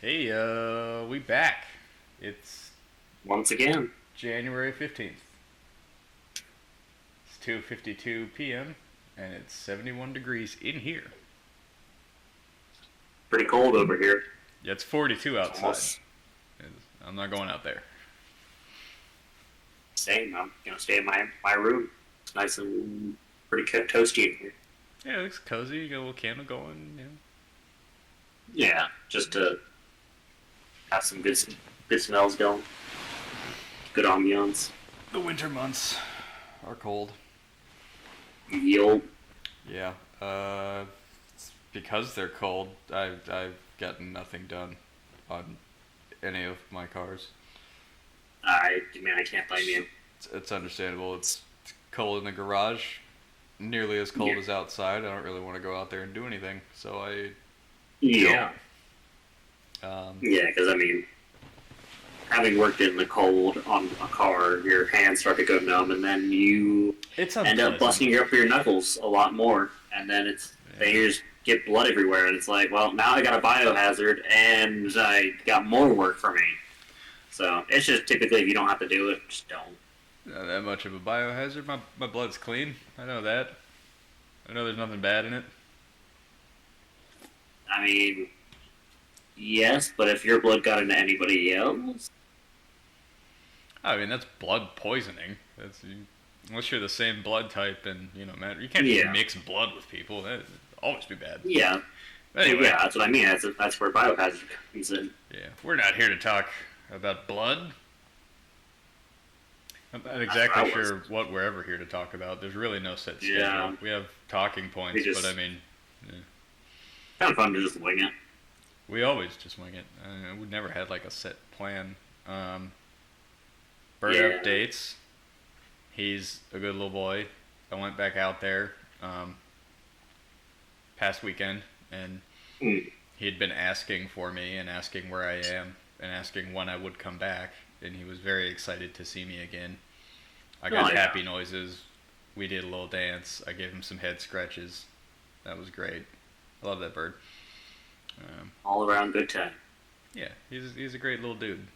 Hey, we back. It's Once again. January 15th. It's 2:52 p.m. and it's 71 degrees in here. Pretty cold over here. Yeah, it's 42 outside. Almost I'm not going out there. same. I'm gonna stay in my room. It's nice and pretty toasty in here. Yeah, it looks cozy. You got a little candle going. You know. Yeah, just to have some good smells going. Good ambiance. The winter months are cold. Yield. Yeah. It's because they're cold. I've gotten nothing done on any of my cars. I can't blame you. It's understandable. It's cold in the garage, nearly as cold Yeah. as outside. I don't really want to go out there and do anything, so I Yeah. don't. Yeah, because having worked in the cold on a car, your hands start to go numb, and then you It's end up unpleasant. busting up your knuckles a lot more, and then then you just get blood everywhere, and it's like, well, now I got a biohazard, and I got more work for me. So it's just typically if you don't have to do it, just don't. Not that much of a biohazard. My blood's clean. I know that. I know there's nothing bad in it. I mean, yes, but if your blood got into anybody else, I mean, that's blood poisoning. Unless you're the same blood type, and man, you can't just yeah, mix blood with people. That'd always be bad. yeah, Anyway, yeah, that's what I mean. That's where biohazard comes in. yeah, we're not here to talk about blood. I'm not exactly I was. sure what we're ever here to talk about. There's really no set schedule. Yeah, We have talking points, just but I mean, yeah, kind of fun to just wing it. we always just wing it. We never had like a set plan. Bird Yeah. updates. He's a good little boy. I went back out there past weekend, and Mm. he had been asking for me and asking where I am and asking when I would come back, and he was very excited to see me again. I got Oh, yeah. happy noises. We did a little dance. I gave him some head scratches. That was great. I love that bird. All around good time. Yeah, he's a great little dude.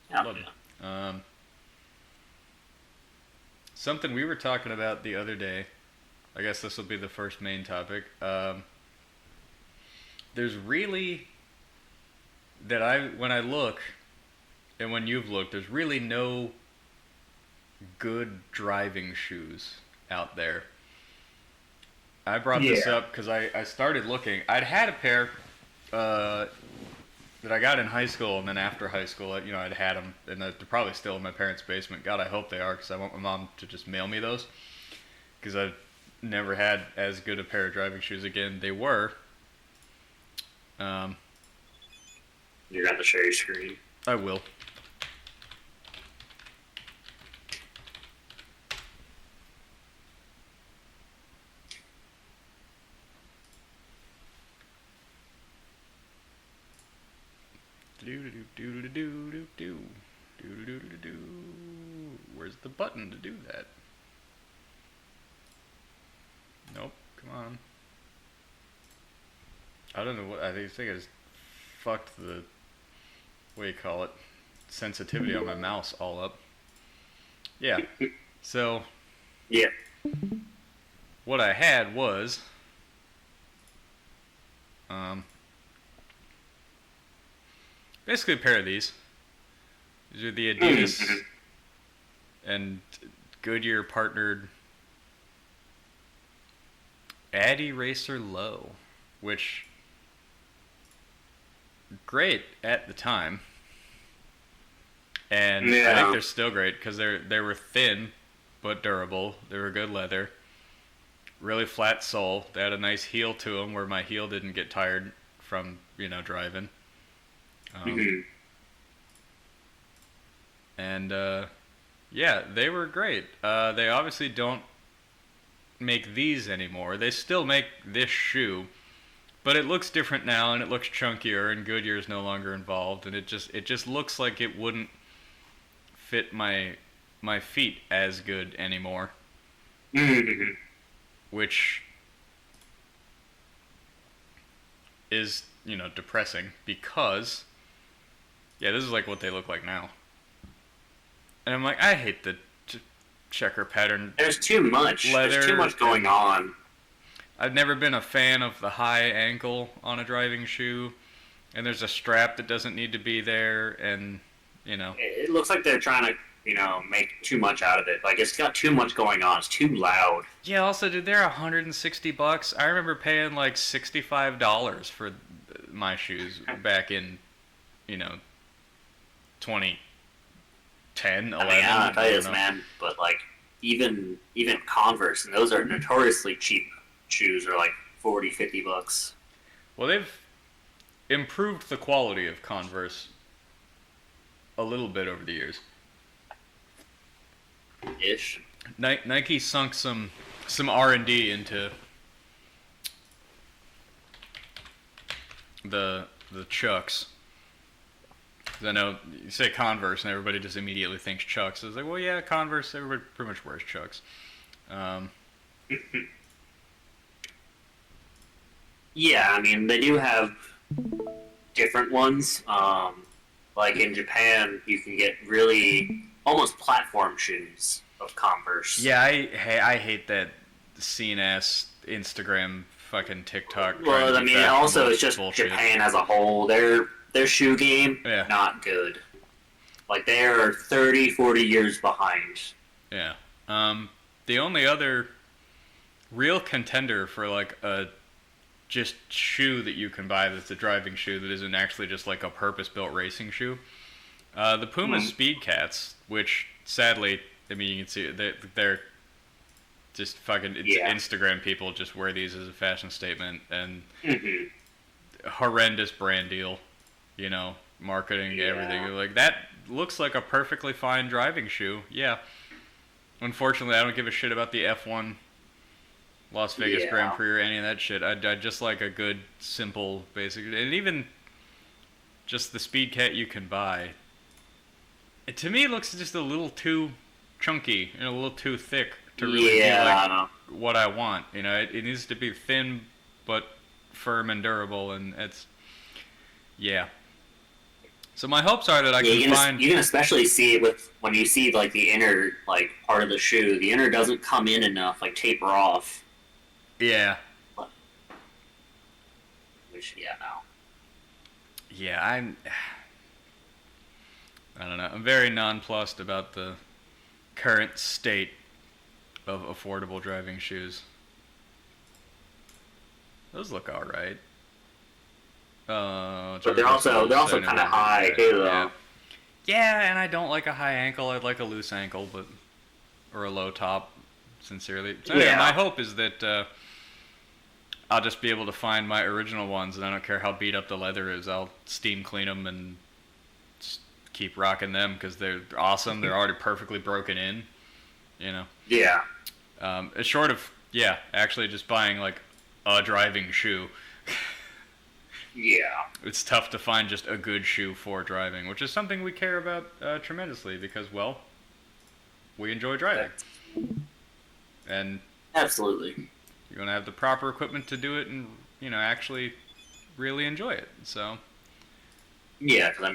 Yeah, Love him. Something we were talking about the other day. I guess this will be the first main topic. There's really when I look, and when you've looked, there's really no good driving shoes out there. I brought this yeah. up because I started looking. I'd had a pair that I got in high school, and then after high school, I'd had them, and they're probably still in my parents' basement. God, I hope they are, because I want my mom to just mail me those, because I've never had as good a pair of driving shoes again. They were. You're going to share your screen. I will. Do do do do do do do do do do do. Where's the button to do that? Nope. Come on. I don't know what I think. I just fucked the what do you call it sensitivity on my mouse all up. Yeah. So Yeah. what I had was um, basically a pair of these. These are the Adidas and Goodyear partnered Addy Racer Low, which great at the time, and I think Yeah. they're still great because they were thin but durable. They were good leather, really flat sole. They had a nice heel to them where my heel didn't get tired from driving. hmm And yeah, they were great. They obviously don't make these anymore. They still make this shoe, but it looks different now, and it looks chunkier, and Goodyear is no longer involved, and it just looks like it wouldn't fit my feet as good anymore, hmm which is depressing because, yeah, this is like what they look like now. And I'm like, I hate the checker pattern There's too much. leather. There's too much going on. I've never been a fan of the high ankle on a driving shoe, and there's a strap that doesn't need to be there, and It looks like they're trying to, make too much out of it. Like, it's got too much going on. It's too loud. yeah. Also, dude, they're $160. I remember paying like $65 for my shoes back in, 2010, 11. I mean, I don't tell you this, know. man, but like, even Converse, and those are notoriously cheap shoes, are like $40-$50 Well, they've improved the quality of Converse a little bit over the years. ish. Nike sunk some R&D into the Chucks. 'Cause I know you say Converse and everybody just immediately thinks Chucks. It's like, well, yeah, Converse. Everybody pretty much wears Chucks. Yeah, I mean, they do have different ones. Like in Japan, you can get really almost platform shoes of Converse. Yeah, I hate that scene-ass Instagram fucking TikTok. trying Well, to I be mean, fashionable also it's just bullshit. Japan as a whole. Their shoe game, Yeah. not good. Like, they are 30, 40 years behind. Yeah. The only other real contender for like a just shoe that you can buy that's a driving shoe that isn't actually just like a purpose-built racing shoe, the Puma Speed Cats, which sadly, I mean, you can see they're just fucking Yeah. Instagram people just wear these as a fashion statement and Hmm. horrendous brand deal, marketing, Yeah. everything. Like, that looks like a perfectly fine driving shoe. Yeah. Unfortunately, I don't give a shit about the F1 Las Vegas Yeah. Grand Prix or any of that shit. I just like a good, simple, basic, and even just the Speed Cat you can buy. To me, it looks just a little too chunky and a little too thick to really be like what I want. It needs to be thin but firm and durable, and yeah. So my hopes are that I Yeah, can find. you can especially see it when you see like the inner part of the shoe. The inner doesn't come in enough, like taper off. Yeah. Which no. Yeah, I don't know. I'm very nonplussed about the current state of affordable driving shoes. Those look all right. But they're also kind of high too, though. Yeah. Yeah, and I don't like a high ankle. I'd like a loose ankle, or a low top. Sincerely, so anyway, Yeah. my hope is that I'll just be able to find my original ones, and I don't care how beat up the leather is. I'll steam clean them and just keep rocking them because they're awesome. They're already perfectly broken in. Yeah. It's short of actually just buying like a driving shoe. Yeah. It's tough to find just a good shoe for driving, which is something we care about tremendously because, well, we enjoy driving. And Absolutely. you're going to have the proper equipment to do it and, actually really enjoy it. So, Yeah, because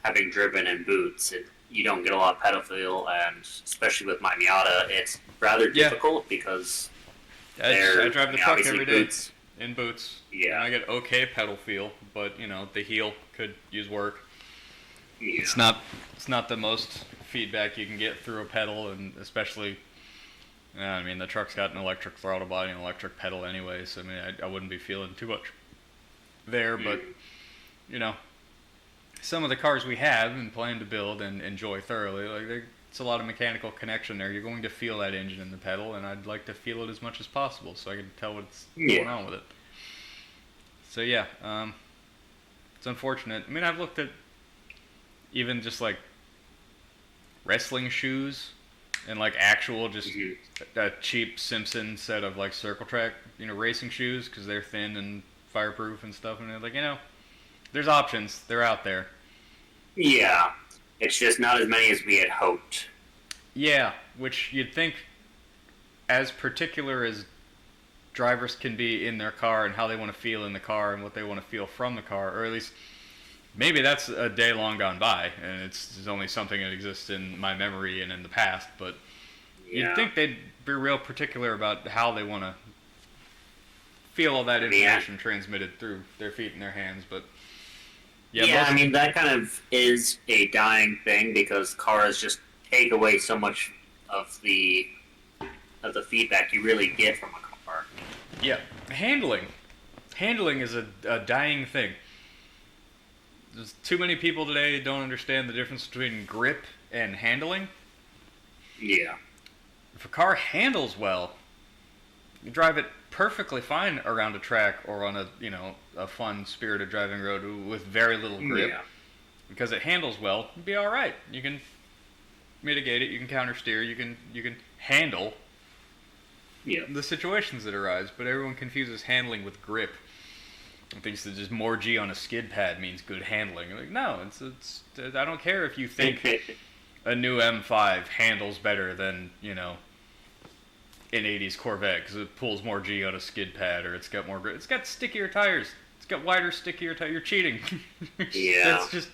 having driven in boots, you don't get a lot of pedal feel, and especially with my Miata, it's rather Yeah. difficult because I drive the truck obviously every day boots. in boots. Yeah. And I get okay pedal feel, but, the heel could use work. Yeah. It's not the most feedback you can get through a pedal, and especially, the truck's got an electric throttle body and electric pedal anyway, so I wouldn't be feeling too much there, but some of the cars we have and plan to build and enjoy thoroughly, it's a lot of mechanical connection there. You're going to feel that engine in the pedal, and I'd like to feel it as much as possible so I can tell what's going on with it. So yeah, it's unfortunate. I've looked at even just like wrestling shoes and like actual just a cheap Simpson set of like circle track racing shoes because they're thin and fireproof and stuff, and they're like there's options, they're out there. Yeah, it's just not as many as we had hoped. Yeah, which you'd think as particular as drivers can be in their car and how they want to feel in the car and what they want to feel from the car, or at least maybe that's a day long gone by, and it's only something that exists in my memory and in the past. But you'd think they'd be real particular about how they want to feel all that information transmitted through their feet and their hands. But yeah, I mean that kind of is a dying thing because cars just take away so much of the feedback you really get from a car. Yeah, handling is a dying thing. There's too many people today who don't understand the difference between grip and handling. Yeah. If a car handles well, you drive it perfectly fine around a track or on a fun, spirited driving road with very little grip. Yeah. Because it handles well, you'll be all right. You can mitigate it. You can countersteer. You can handle the situations that arise. But everyone confuses handling with grip. And thinks that just more G on a skid pad means good handling. Like, no, it's. I don't care if you think a new M5 handles better than an 80s Corvette because it pulls more G on a skid pad, or it's got more grip. It's got stickier tires. It's got wider, stickier tires. You're cheating. Yeah. That's just...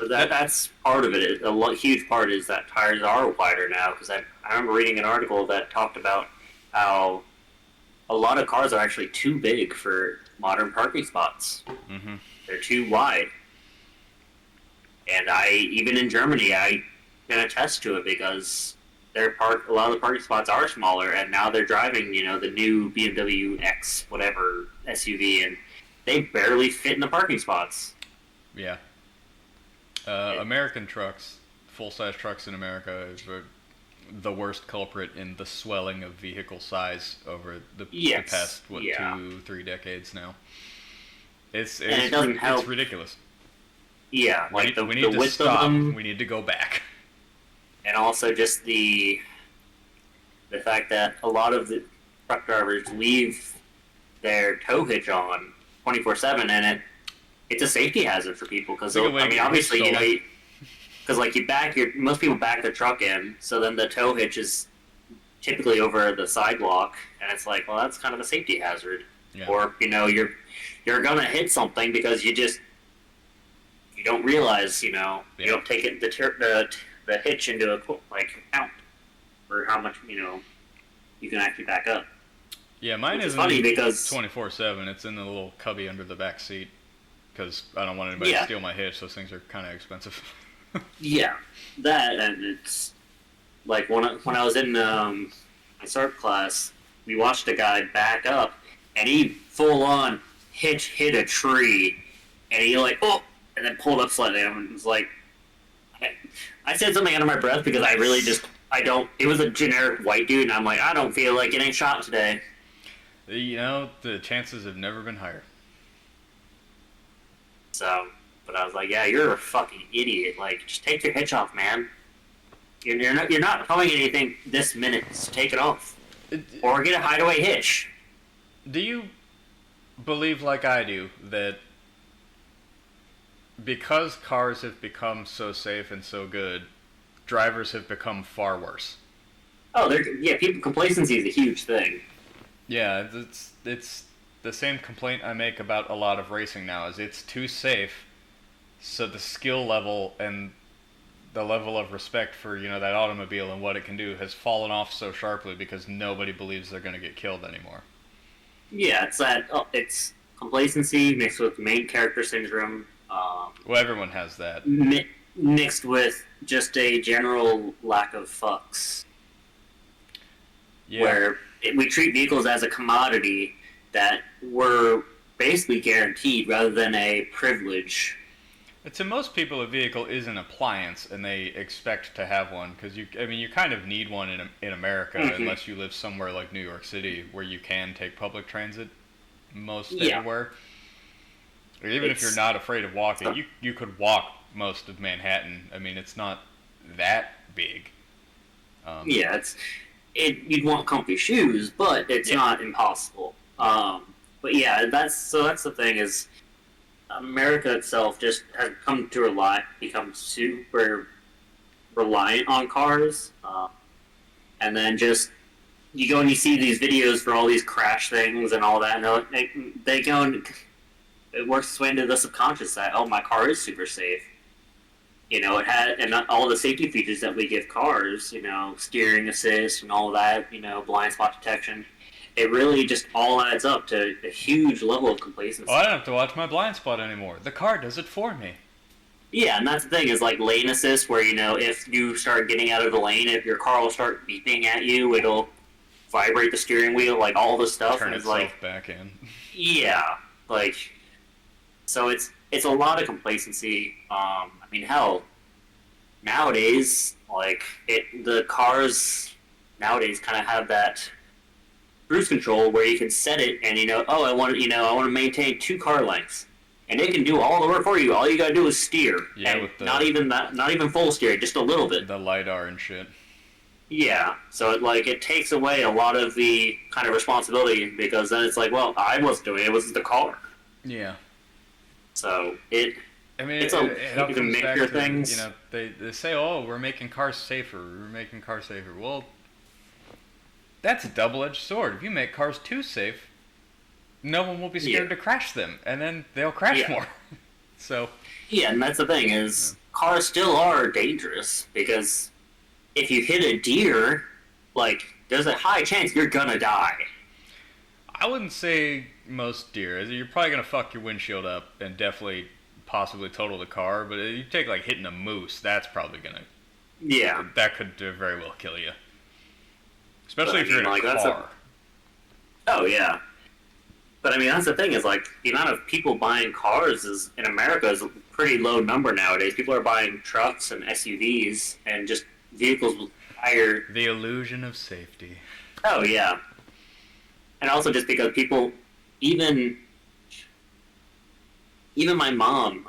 That's part of it. Huge part is that tires are wider now, because I remember reading an article that talked about how a lot of cars are actually too big for modern parking spots. Mm-hmm. They're too wide. And even in Germany, I can attest to it because a lot of the parking spots are smaller, and now they're driving, the new BMW X whatever SUV, and they barely fit in the parking spots. Yeah. American trucks, full-size trucks in America, is the worst culprit in the swelling of vehicle size over the past 2-3 decades now. It's ridiculous. Yeah, we need to stop. We need to go back. And also just the fact that a lot of the truck drivers leave their tow hitch on 24/7, and it's a safety hazard for people because obviously because most people back their truck in, so then the tow hitch is typically over the sidewalk, and it's like, well, that's kind of a safety hazard. Yeah. Or you're gonna hit something because you don't realize you don't take it the hitch into account for how much you can actually back up. Yeah, mine is funny because 24/7. It's in the little cubby under the back seat because I don't want anybody to steal my hitch. Those things are kind of expensive. Yeah, that, and it's like when I was in my SART class, we watched a guy back up, and he full on hit a tree, and he and then pulled up slightly, and it was like, I said something under my breath because I really it was a generic white dude, and I'm like, I don't feel like getting shot today. The chances have never been higher. So, but I was like, yeah, you're a fucking idiot. Like, just take your hitch off, man. You're not towing anything this minute. So take it off. Or get a hideaway hitch. Do you believe, like I do, that because cars have become so safe and so good, drivers have become far worse? Oh, complacency is a huge thing. Yeah, it's the same complaint I make about a lot of racing now, is it's too safe, so the skill level and the level of respect for, that automobile and what it can do has fallen off so sharply because nobody believes they're going to get killed anymore. Yeah, it's complacency mixed with main character syndrome. Well, everyone has that. Mixed with just a general lack of fucks. Yeah. Where we treat vehicles as a commodity that we're basically guaranteed rather than a privilege. To most people, a vehicle is an appliance, and they expect to have one because you kind of need one in America, unless you live somewhere like New York City where you can take public transit everywhere. Or even if you're not afraid of walking, you could walk most of Manhattan. I mean, it's not that big. You'd want comfy shoes, but it's not impossible. But yeah, that's the thing is, America itself just has come to become super reliant on cars, and then just you go and you see these videos for all these crash things and all that, and they go and it works its way into the subconscious that, oh, my car is super safe. You know, it had, and all the safety features that we give cars, you know, steering assist and all that, you know, blind spot detection. It really just all adds up to a huge level of complacency. Oh, I don't have to watch my blind spot anymore. The car does it for me. Yeah, and that's the thing is like lane assist, where you know if you start getting out of the lane, if your car will start beeping at you, it'll vibrate the steering wheel, like all this stuff. Turn and it's itself like, back in. yeah, like so it's a lot of complacency. I mean, hell, nowadays like the cars nowadays kind of have that cruise control where you can set it and you know, oh, I want to maintain 2 car lengths. And it can do all the work for you. All you gotta do is steer. Yeah, and with the, not even full steering, just a little bit. the LiDAR and shit. Yeah. So it takes away a lot of the kind of responsibility because then it's like, well, I wasn't doing it. It was the car. Yeah. So I mean, it's it all you can comes make back your to, things. you know, they say, oh, we're making cars safer. We're making cars safer. Well, that's a double-edged sword. If you make cars too safe, no one will be scared to crash them, and then they'll crash more. So. Yeah, and that's the thing is, cars still are dangerous because if you hit a deer, like there's a high chance you're gonna die. I wouldn't say most deer. You're probably gonna fuck your windshield up and definitely, possibly total the car. But if you take like hitting a moose, that's probably gonna. Yeah. That could very well kill you. Especially if I mean, you're in a car. Oh yeah. But I mean, that's the thing is like the amount of people buying cars is in America is a pretty low number nowadays. People are buying trucks and SUVs and just vehicles with higher. The illusion of safety. Oh yeah, and also just because people, even my mom,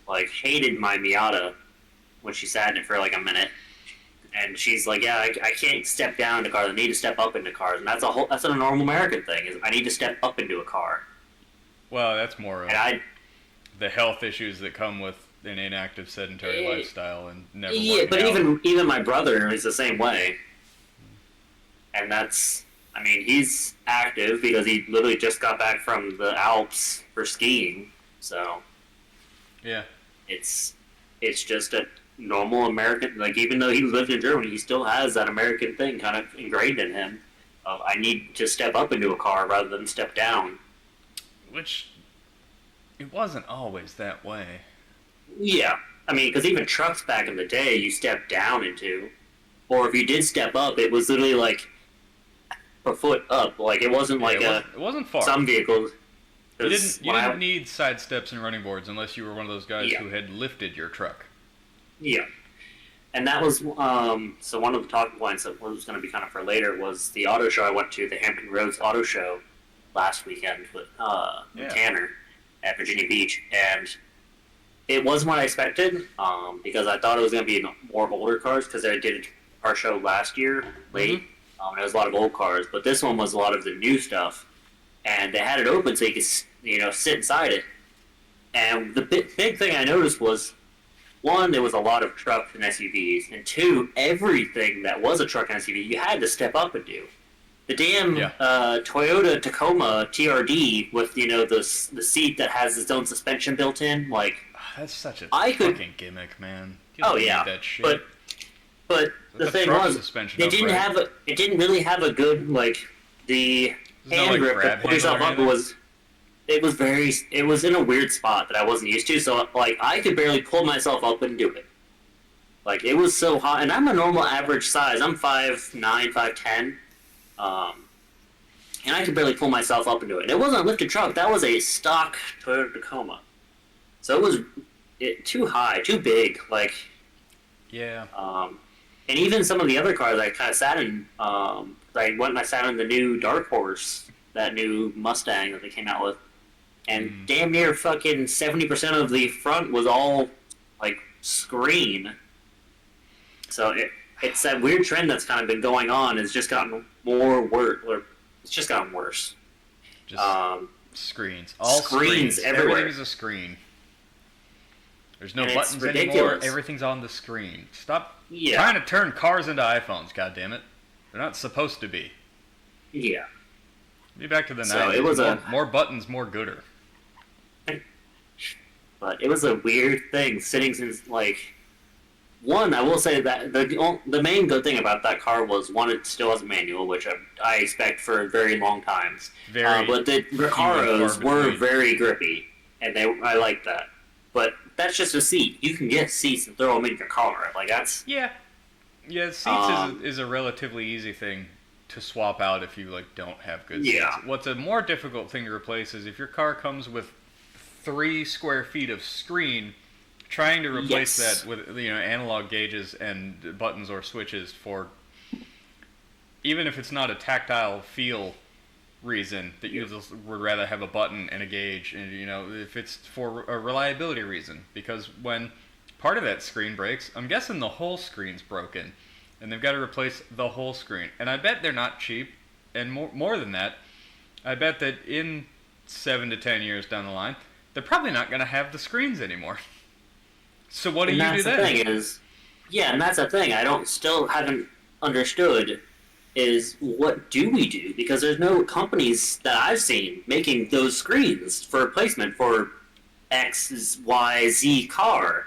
like hated my Miata when she sat in it for like a minute. And she's like, yeah, I can't step down into cars. I need to step up into cars, and that's a normal American thing. Is I need to step up into a car. Well, that's more of And the health issues that come with an inactive, sedentary lifestyle and never yeah, working but out. even my brother is the same way. And that's, I mean, he's active because he literally just got back from the Alps for skiing. So Yeah. it's just a normal American, like even though he lived in Germany, he still has that American thing kind of ingrained in him of I need to step up into a car rather than step down. Which, it wasn't always that way. Yeah, I mean, because even trucks back in the day, you stepped down into, or if you did step up, it was literally like a foot up. Like it wasn't like it wasn't far. Some vehicles. You didn't need side steps and running boards unless you were one of those guys who had lifted your truck. Yeah. And that was, so one of the talking points that was going to be kind of for later was the auto show I went to, the Hampton Roads Auto Show last weekend with Tanner at Virginia Beach. And it wasn't what I expected, because I thought it was going to be more older cars, because I did our show last year, late, and it was a lot of old cars. But this one was a lot of the new stuff. And they had it open so you could, sit inside it. And the big thing I noticed was, one, there was a lot of trucks and SUVs, and two, everything that was a truck and SUV you had to step up and do. The damn Toyota Tacoma TRD with the seat that has its own suspension built in, like that's such a fucking gimmick, man. You don't need that shit. But the thing was, it didn't really have a good the hand grip to pull yourself up was. It was in a weird spot that I wasn't used to, so I could barely pull myself up and do it. Like it was so hot, and I'm a normal average size. I'm 5'9", 5'10", and I could barely pull myself up and do it. And it wasn't a lifted truck; that was a stock Toyota Tacoma. So it was too high, too big. And even some of the other cars I kind of sat in. I went and I sat in the new Dark Horse, that new Mustang that they came out with. And damn near fucking 70% of the front was all, screen. So it's that weird trend that's kind of been going on. It's just gotten more worse. Or it's just gotten worse. Just screens. All screens everywhere. Everything's a screen. There's no buttons anymore. Everything's on the screen. Stop trying to turn cars into iPhones, goddammit. They're not supposed to be. Yeah. Be back to the So 90s. it was more buttons, more gooder. But it was a weird thing sitting since like. One, I will say that the main good thing about that car was one, it still has a manual, which I expect for a very long time. But the Recaros were very grippy, and I like that. But that's just a seat. You can get seats and throw them in your car. Like that's seats is a relatively easy thing to swap out if you like don't have good seats. What's a more difficult thing to replace is if your car comes with 3 square feet of screen. Trying to replace that with analog gauges and buttons or switches for, even if it's not a tactile feel reason that you just would rather have a button and a gauge, and if it's for a reliability reason, because when part of that screen breaks, I'm guessing the whole screen's broken, and they've got to replace the whole screen, and I bet they're not cheap, and more than that, I bet that in 7 to 10 years down the line, they're probably not going to have the screens anymore. So what do you do then? And that's the thing. Still haven't understood is what do we do? Because there's no companies that I've seen making those screens for replacement for X, Y, Z car.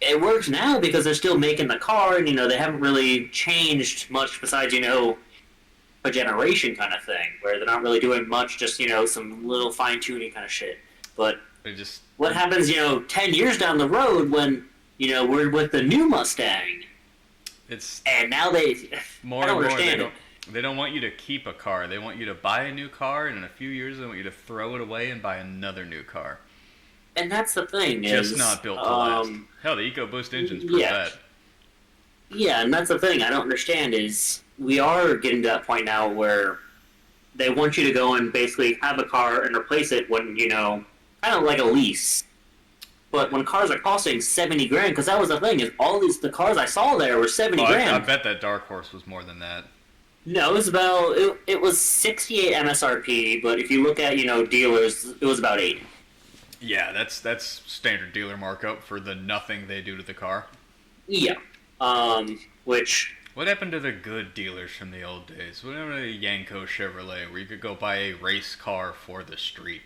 It works now because they're still making the car, and they haven't really changed much besides a generation kind of thing, where they're not really doing much, just some little fine tuning kind of shit. But what happens, 10 years down the road when, we're with the new Mustang? And now they... More and more, they don't want you to keep a car. They want you to buy a new car, and in a few years they want you to throw it away and buy another new car. And that's the thing. Just not built to last. Hell, the EcoBoost engines prove that. Yeah, and that's the thing I don't understand is we are getting to that point now where they want you to go and basically have a car and replace it when, kind of like a lease. But when cars are costing $70,000, because that was the thing, is the cars I saw there were $70,000. I bet that Dark Horse was more than that. No, it was about, it was 68 MSRP, but if you look at, dealers, it was about 80. Yeah, that's standard dealer markup for the nothing they do to the car. Yeah. What happened to the good dealers from the old days? What happened to the Yanko Chevrolet, where you could go buy a race car for the street?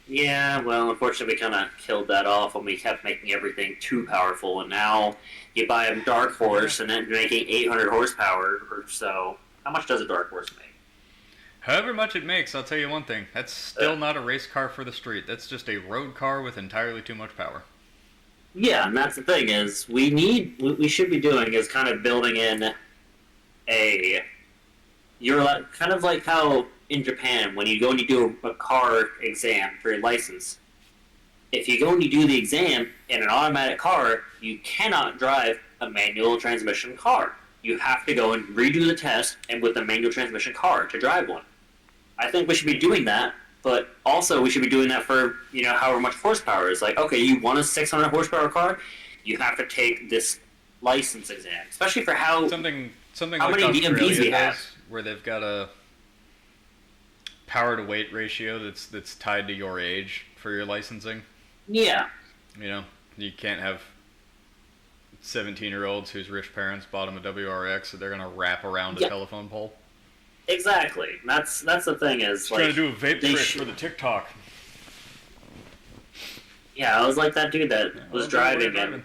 Yeah, well, unfortunately, we kind of killed that off when we kept making everything too powerful, and now you buy a Dark Horse and then making 800 horsepower or so. How much does a Dark Horse make? However much it makes, I'll tell you one thing. That's still not a race car for the street. That's just a road car with entirely too much power. Yeah, and that's the thing is what we should be doing is kind of building in you're kind of like how in Japan, when you go and you do a car exam for your license, if you go and you do the exam in an automatic car, you cannot drive a manual transmission car. You have to go and redo the test and with a manual transmission car to drive one. I think we should be doing that, but also we should be doing that for, however much horsepower. It's like, okay, you want a 600 horsepower car? You have to take this license exam, especially for how many like DMVs we have, where they've got a power to weight ratio that's tied to your age for your licensing. Yeah. You can't have 17-year-olds whose rich parents bought them a WRX, so they're gonna wrap around a telephone pole. Exactly. That's the thing is trying to do a vape trick for the TikTok. Yeah, I was like that dude that was driving and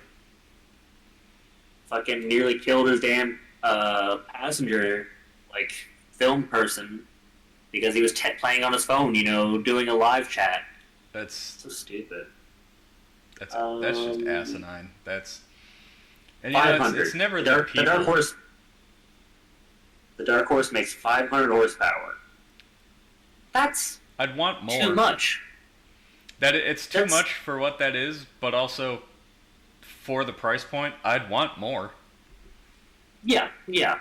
fucking nearly killed his damn passenger, film person, because he was playing on his phone, doing a live chat. That's so stupid. That's just asinine. And 500. It's never the people. The Dark Horse makes 500 horsepower. I'd want more. Too much. It's too much for what that is, but also for the price point, I'd want more. Yeah.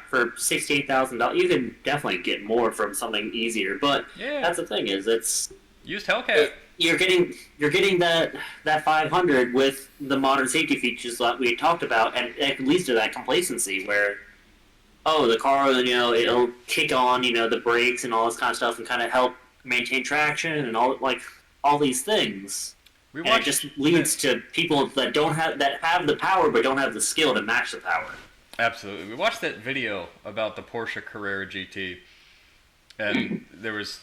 For $68,000, you can definitely get more from something easier. But that's the thing is, it's used Hellcat. You're getting that 500 with the modern safety features that we talked about, and it leads to that complacency where, the car, it'll kick on, the brakes and all this kind of stuff, and kind of help maintain traction and all these things. And it just leads to people that have the power but don't have the skill to match the power. Absolutely. We watched that video about the Porsche Carrera GT, and there was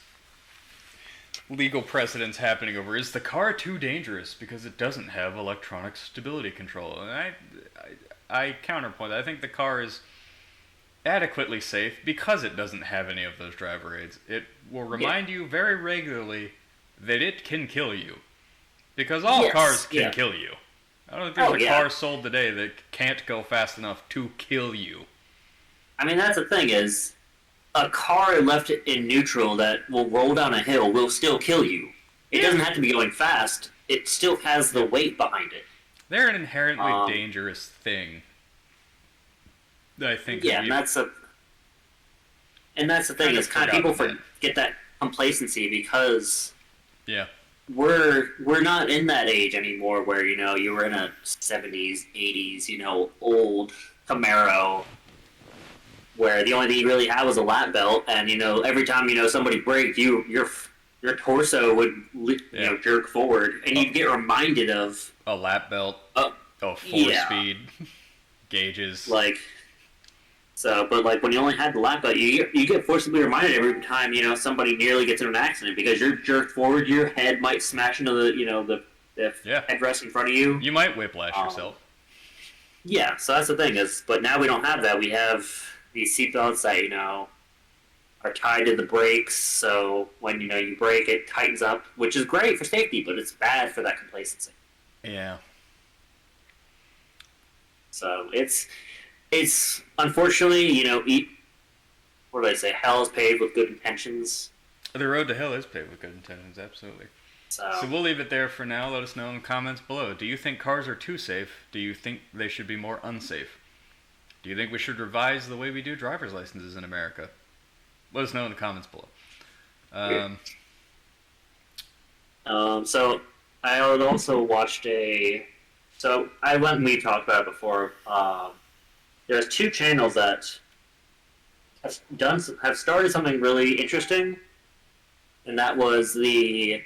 legal precedents happening over, is the car too dangerous because it doesn't have electronic stability control? And I counterpoint that. I think the car is adequately safe because it doesn't have any of those driver aids. It will Yeah. remind you very regularly that it can kill you. Because all Yes. cars can Yeah. kill you. I don't think there's Oh a yeah. car sold today that can't go fast enough to kill you. I mean, that's the thing is, a car left in neutral that will roll down a hill will still kill you. It Yeah. doesn't have to be going fast. It still has the weight behind it. They're an inherently Um, dangerous thing. I think Yeah, we, and that's the thing Kind of is, kind of people forgotten get that complacency because yeah. we're not in that age anymore where you were in a 70s, 80s, old Camaro where the only thing you really had was a lap belt, and every time somebody braked, your torso would Yeah. jerk forward, and you'd get reminded of A lap belt, uh, a yeah. four-speed gauges. like. So, but like when you only had the lap belt, you get forcibly reminded every time somebody nearly gets in an accident because you're jerked forward, your head might smash into the Yeah. headrest in front of you. You might whiplash Um, yourself. Yeah, so that's the thing is, but now we don't have that. We have these seatbelts that are tied to the brakes, so when you brake, it tightens up, which is great for safety, but it's bad for that complacency. Yeah. So it's unfortunately, what do I say? Hell is paved with good intentions. The road to hell is paved with good intentions, absolutely. So So we'll leave it there for now. Let us know in the comments below. Do you think cars are too safe? Do you think they should be more unsafe? Do you think we should revise the way we do driver's licenses in America? Let us know in the comments below. so I had also watched So I went and we talked about it before. There's two channels that have started something really interesting, and that was the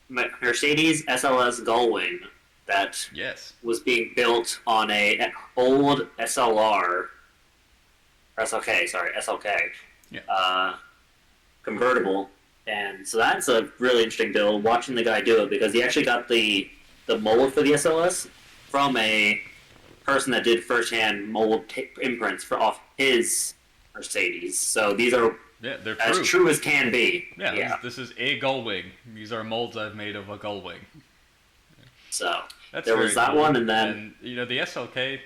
Mercedes SLS Gullwing that Yes. was being built on an old SLR, SLK, Yeah. convertible, and so that's a really interesting build. Watching the guy do it because he actually got the mold for the SLS from a person that did firsthand mold imprints off his Mercedes. So these are Yeah, they're as true as can be. Yeah, this is a gull wing. These are molds I've made of a gull wing. So That's there very was that cool. one, and then the SLK,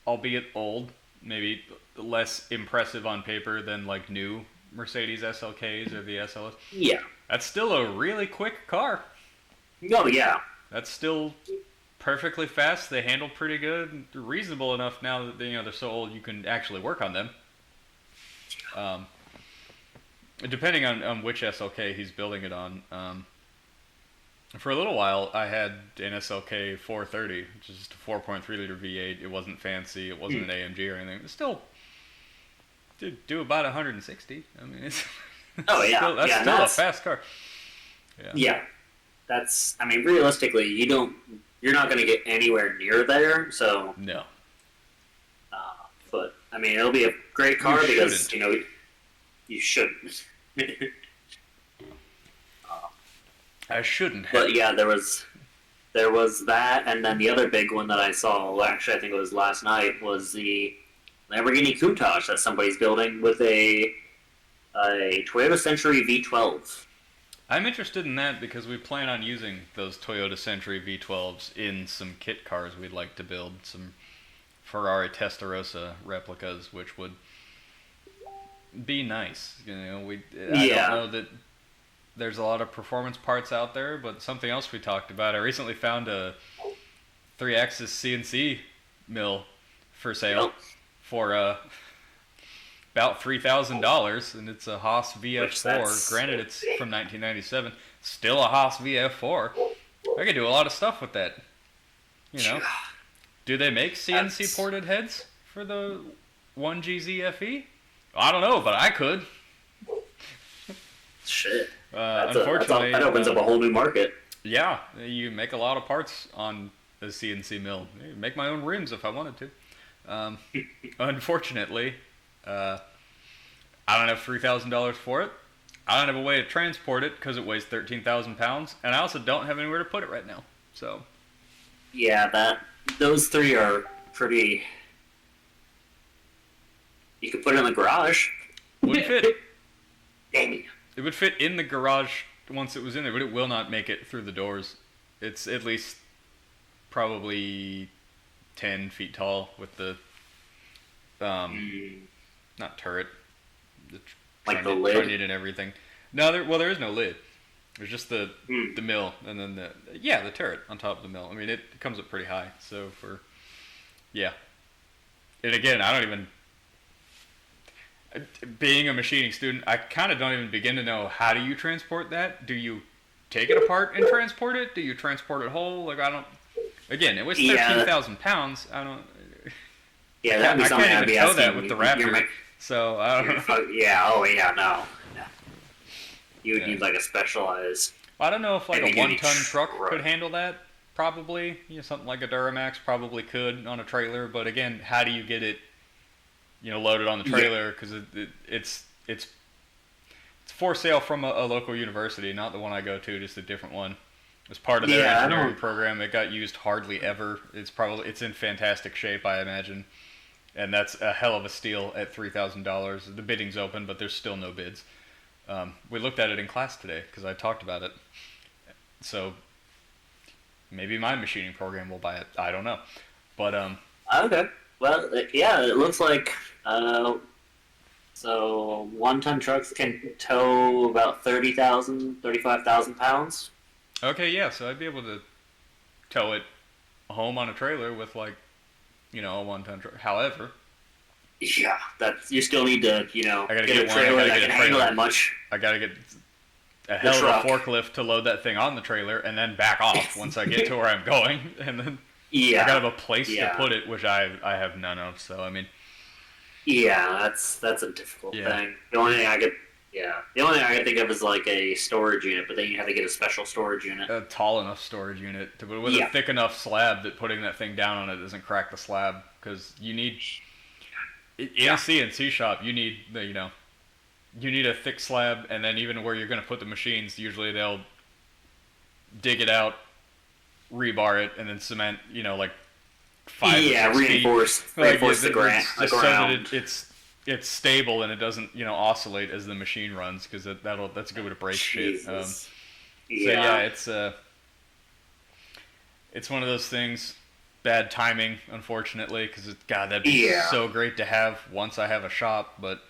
albeit old, maybe less impressive on paper than like new Mercedes SLKs or the SLS. yeah, That's still a really quick car. oh yeah, That's still perfectly fast. They handle pretty good, reasonable enough now that they're so old you can actually work on them. Depending on which SLK he's building it on. For a little while, I had an SLK 430, which is just a 4.3 liter V8. It wasn't fancy. It wasn't an AMG or anything. It still did do about 160. I mean, it's Oh, yeah. that's Yeah, still a that's- fast car. yeah. That's, I mean, realistically, you're not going to get anywhere near there. So, No. but I mean, it'll be a great car You because shouldn't. you shouldn't. I shouldn't have. But yeah, there was that, and then the other big one that I saw, well, actually I think it was last night, was the Lamborghini Countach that somebody's building with a Toyota Century V12. I'm interested in that because we plan on using those Toyota Century V12s in some kit cars we'd like to build, some Ferrari Testarossa replicas, which would be nice. I Yeah. don't know that there's a lot of performance parts out there, but something else we talked about, I recently found a 3-axis CNC mill for sale Yep. for about $3,000, and it's a Haas VF4. that's- Granted, it's from 1997. Still a Haas VF4. I could do a lot of stuff with that. Do they make CNC That's- ported heads for the 1GZ FE? I don't know, but I could. Shit. Unfortunately, that opens up a whole new market. yeah, you make a lot of parts on the CNC mill. Make my own rims if I wanted to. Um, unfortunately, uh, I don't have $3,000 for it. I don't have a way to transport it because it weighs 13,000 pounds, and I also don't have anywhere to put it right now. So, Yeah, those three are pretty. You could put it in the garage. wouldn't fit. Dang it. It would fit in the garage once it was in there, but it will not make it through the doors. It's at least probably 10 feet tall with the not turret, the Like the trunnion lid? and everything. No, there is no lid. There's just the mill and then the turret on top of the mill. I mean, it comes up pretty high. So yeah. And again, I don't even, being a machining student, I kind of don't even begin to know how do you transport that. Do you take it apart and transport it? Do you transport it whole? Like, I don't. Again, it was 13,000 pounds. I don't. Yeah, that'd be I something can't I'd even be tow asking. that with the Raptor. So I don't know. Yeah, oh yeah, no. You would Yeah. need like a specialized. I don't know if like a Heavy-duty 1-ton truck truck. could handle that. Probably, something like a Duramax probably could on a trailer. But again, how do you get it, loaded on the trailer? Because it's for sale from a local university, not the one I go to, just a different one. As part of their engineering program, it got used hardly ever. It's in fantastic shape, I imagine, and that's a hell of a steal at $3,000. The bidding's open, but there's still no bids. We looked at it in class today because I talked about it. So maybe my machining program will buy it. I don't know, but Okay. Well, yeah, it looks like. So 1-ton trucks can tow about 35,000 pounds. okay, yeah. So I'd be able to tow it home on a trailer with like, a 1-ton truck. However, Yeah, you still need to, I gotta get a get one, I trailer gotta that get can a handle trailer. that much. I gotta get a hell truck. of a forklift to load that thing on the trailer and then back off once I get to where I'm going, and then Yeah. I gotta have a place Yeah. to put it, which I have none of. So I mean, Yeah, that's a difficult Yeah. thing. The only thing I could think of is like a storage unit, but then you have to get a special storage unit. a tall enough storage unit to, with Yeah. a thick enough slab that putting that thing down on it doesn't crack the slab, because you need in a CNC shop you need you need a thick slab, and then even where you're going to put the machines, usually they'll dig it out, rebar it, and then cement, like 5 Yeah, or 6 feet. reinforce the it's just so that ground. it's stable and it doesn't oscillate as the machine runs, because that's a good way to break shit. Jesus. So yeah, it's one of those things. Bad timing, unfortunately, because God, that'd be so great to have once I have a shop. But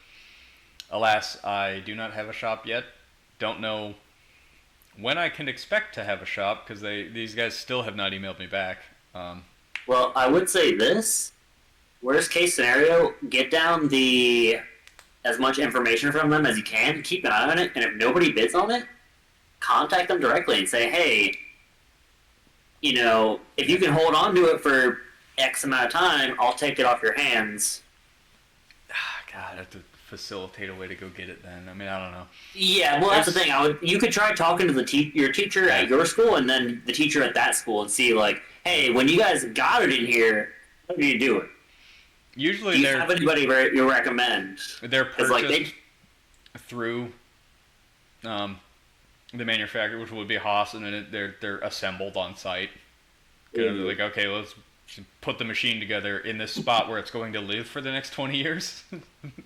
alas, I do not have a shop yet. Don't know when I can expect to have a shop, because these guys still have not emailed me back. Well, I would say this. Worst case scenario, get down as much information from them as you can. Keep an eye on it, and if nobody bids on it, contact them directly and say, hey, if you can hold on to it for X amount of time, I'll take it off your hands. God, I have to facilitate a way to go get it then. I mean, I don't know. Yeah, well, that's the thing. You could try talking to your teacher at your school and then the teacher at that school and see, like, hey, when you guys got it in here, how do you do it? Usually Do you have anybody you recommend? they're 'Cause, purchased through the manufacturer, which would be Haas, and then they're assembled on site. Kind of like, okay, let's put the machine together in this spot where it's going to live for the next 20 years.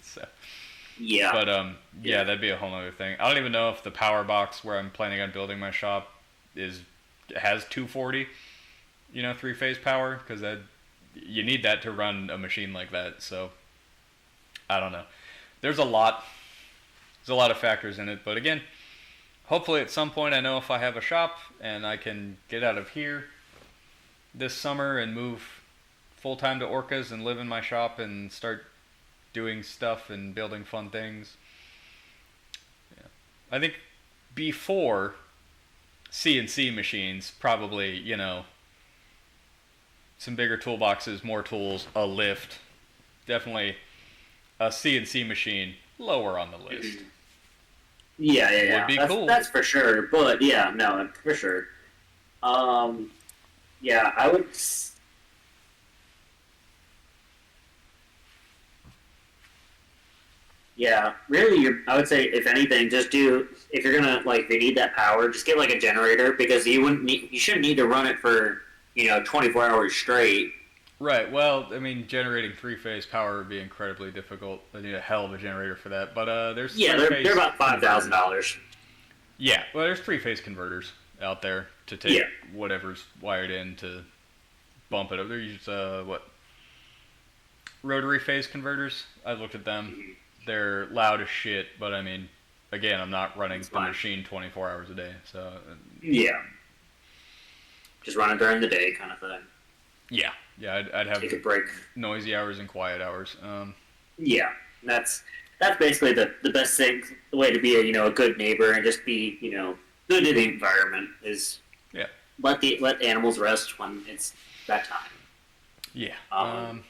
So, Yeah. but yeah, that'd be a whole other thing. I don't even know if the power box where I'm planning on building my shop has 240, 3-phase power, because you need that to run a machine like that. So I don't know. There's a lot of factors in it, but again, hopefully at some point I know if I have a shop and I can get out of here this summer and move full-time to Orcas and live in my shop and start doing stuff and building fun things. Yeah. I think before CNC machines, probably, some bigger toolboxes, more tools, a lift. Definitely a CNC machine lower on the list. Yeah. Would be cool. That's for sure. But yeah, no, for sure. Yeah, I would. Yeah, really, I would say if anything, just do if you're gonna like if you need that power, just get like a generator because you shouldn't need to run it for 24 hours straight. Right. Well, I mean, generating three-phase power would be incredibly difficult. I need a hell of a generator for that. But there's Yeah, they're about $5,000. Yeah. Well, there's three-phase converters out there to take whatever's wired in to bump it up. There's what rotary phase converters. I've looked at them. Mhm. They're loud as shit, but I mean, again, I'm not running It's the fine. machine 24 hours a day, so Yeah, just run it during the day, kind of thing. yeah, I'd have Take a break. noisy hours and quiet hours. Yeah, that's basically the best thing. The way to be a good neighbor and just be good to the environment is Yeah. let animals rest when it's that time. Yeah. Um,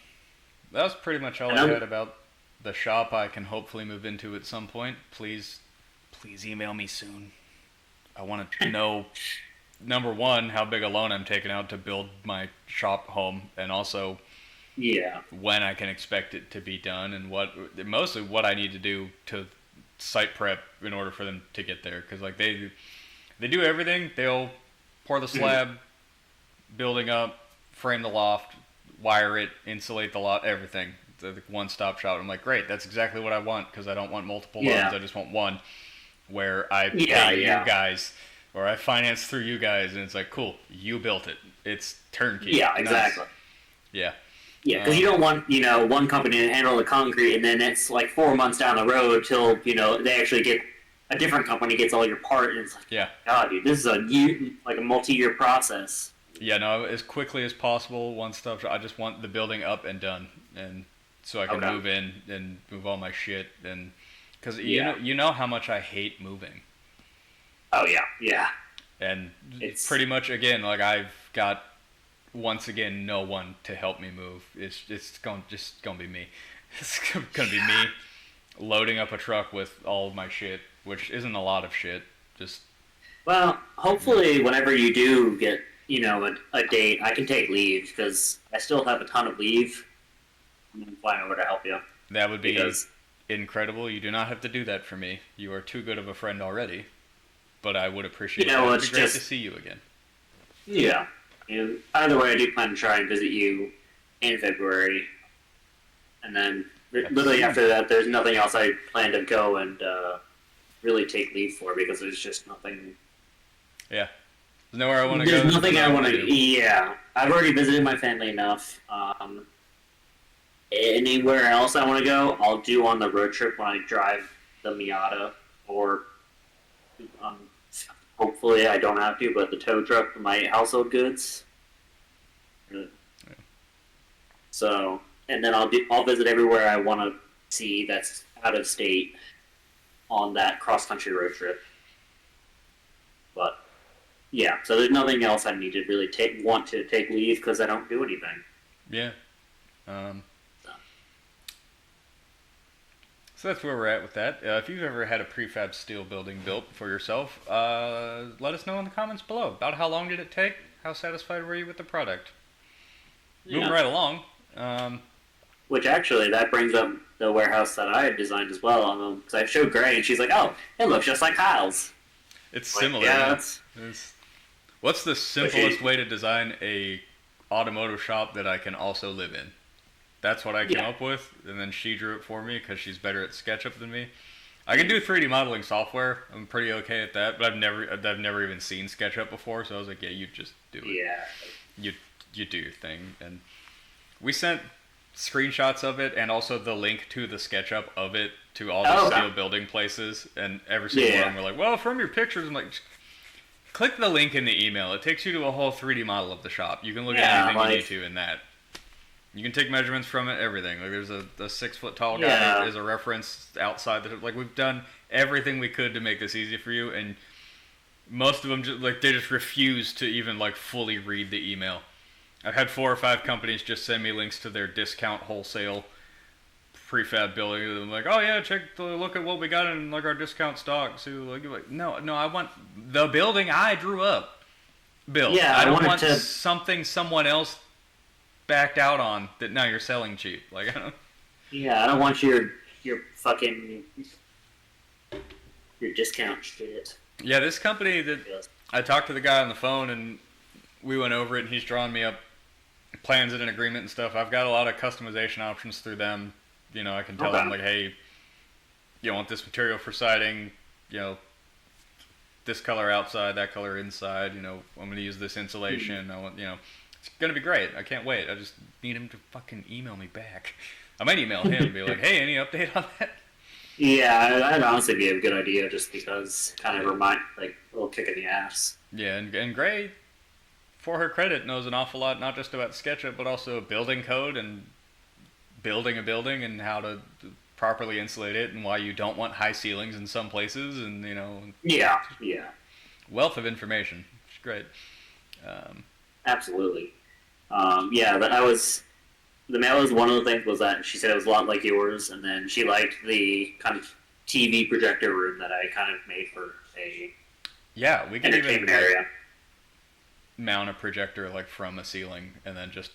That was pretty much all and I I'm- had about the shop I can hopefully move into at some point. Please email me soon. I want to know, number one, how big a loan I'm taking out to build my shop home, and also Yeah, when I can expect it to be done, and mostly what I need to do to site prep in order for them to get there. Because like they do everything. They'll pour the slab, building up, frame the loft, wire it, insulate the lot, everything. The one-stop shop. I'm like, great, that's exactly what I want because I don't want multiple loans. I just want one where I pay you guys or I finance through you guys, and it's like, cool, you built it. It's turnkey. yeah, Nice. exactly. Yeah. Yeah, because you don't want one company to handle the concrete, and then it's like 4 months down the road till they actually get a different company gets all your part, and it's like, Yeah. God, dude, this is a multi-year process. Yeah, no, as quickly as possible, one stop shop. I just want the building up and done, and so I can Okay. move in and move all my shit, and because Yeah. you know how much I hate moving, Oh yeah, yeah. and It's- pretty much again, like I've got once again no one to help me move. It's just gonna be me. It's gonna be me loading up a truck with all of my shit, which isn't a lot of shit. Just Well, hopefully, whenever you do get a date, I can take leave because I still have a ton of leave. I'm gonna fly over to help you that would be because incredible. You do not have to do that for me. You are too good of a friend already. But I would appreciate You know, it. It'd it's be great just- to see you again. yeah. And either way, I do plan to try and visit you in February, and then literally after that, there's nothing else I plan to go and really take leave for because there's just nothing. Yeah. There's nowhere I want to go. There's nothing I want to. do. Yeah, I've already visited my family enough. Anywhere else I want to go, I'll do on the road trip when I drive the Miata, or hopefully I don't have to, but the tow truck for my household goods. So, and then I'll visit everywhere I want to see that's out of state on that cross country road trip. But yeah, so there's nothing else I need to really want to take leave because I don't do anything. Yeah. So that's where we're at with that. If you've ever had a prefab steel building built for yourself, let us know in the comments below. About how long did it take? How satisfied were you with the product? Moving Yeah. right along. Which actually, that brings up the warehouse that I had designed as well. Because I showed Gray, and she's like, "Oh, it looks just like Kyle's." It's Like, similar. yeah, it's What's the simplest way to design a automotive shop that I can also live in? That's what I came Yeah. up with, and then she drew it for me because she's better at SketchUp than me. I can do 3D modeling software. I'm pretty okay at that, but I've never even seen SketchUp before. So I was like, yeah, you just do it. yeah. You do your thing, and we sent screenshots of it and also the link to the SketchUp of it to all the Oh, okay. steel building places, and every single one Yeah. of them were like, well, from your pictures, I'm like, click the link in the email. It takes you to a whole 3D model of the shop. You can look Yeah, at anything like- you need to in that. You can take measurements from it, everything. Like there's a 6 foot tall guy Yeah. as a reference outside. Like we've done everything we could to make this easy for you, and most of them they just refuse to even like fully read the email. I've had 4 or 5 companies just send me links to their discount wholesale prefab building. And I'm like, oh yeah, look at what we got in like our discount stock. So like no, I want the building I drew up built. Yeah, I I don't wanted want to- something someone else backed out on that now you're selling cheap. Like I don't. Yeah, I don't want your fucking your discount shit. Yeah, this company that Yes. I talked to the guy on the phone and we went over it and he's drawing me up plans and an agreement and stuff. I've got a lot of customization options through them. You know, I can tell them Okay. like, hey, you want this material for siding, you know, this color outside, that color inside, you know, I'm going to use this insulation. I want, you know, it's going to be great. I can't wait. I just need him to fucking email me back. I might email him and be like, hey, any update on that? Yeah, that'd honestly be a good idea, just because kind of remind like a little kick in the ass. Yeah, and Gray, for her credit, knows an awful lot, not just about SketchUp, but also building code and building a building and how to properly insulate it and why you don't want high ceilings in some places and, you know, Yeah, yeah, wealth of information. It's great. absolutely. Yeah, but I was the mail was one of the things was that she said it was a lot like yours, and then she liked the kind of TV projector room that I kind of made for a Yeah, we could even entertainment like, area. mount a projector like from a ceiling and then just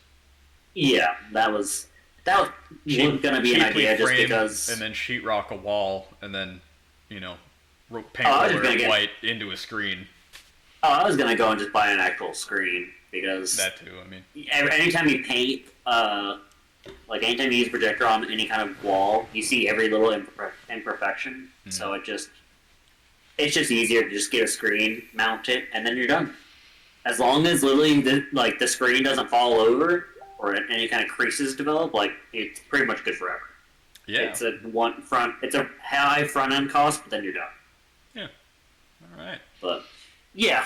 Yeah, that was going to be an cheaply idea just frame because. and then sheetrock a wall and then, you know, paint I was roller gonna get- white into a screen. Oh, I was gonna go and just buy an actual screen because That too, I mean. anytime you paint, like anytime you use projector on any kind of wall, you see every little imperfection. Mhm. So it's just easier to just get a screen, mount it, and then you're done. As long as literally the screen doesn't fall over or any kind of creases develop, like it's pretty much good forever. Yeah. It's a high front end cost, but then you're done. All right. But yeah,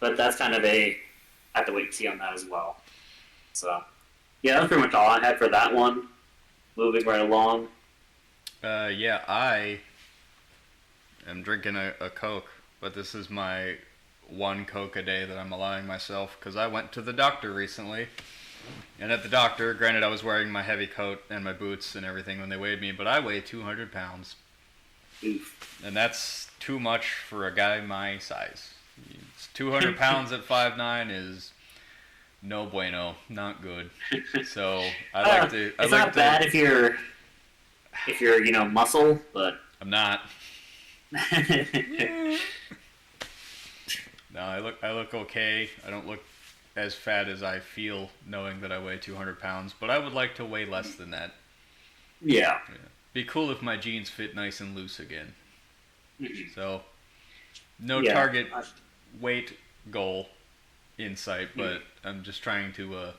but that's kind of I have to wait and see on that as well. So yeah, that's pretty much all I had for that one. Moving right along. Yeah, I am drinking a Coke, but this is my one Coke a day that I'm allowing myself because I went to the doctor recently. And at the doctor, granted I was wearing my heavy coat and my boots and everything when they weighed me, but I weigh 200 pounds. Oof. And that's too much for a guy my size. 200 pounds at 5'9" is no bueno, not good. So I like to. It's not bad if you're muscle, but I'm not. No, I look okay. I don't look as fat as I feel knowing that I weigh 200 pounds, but I would like to weigh less than that. yeah. Be cool if my jeans fit nice and loose again. So, no Yeah. target weight goal in sight, but I'm just trying to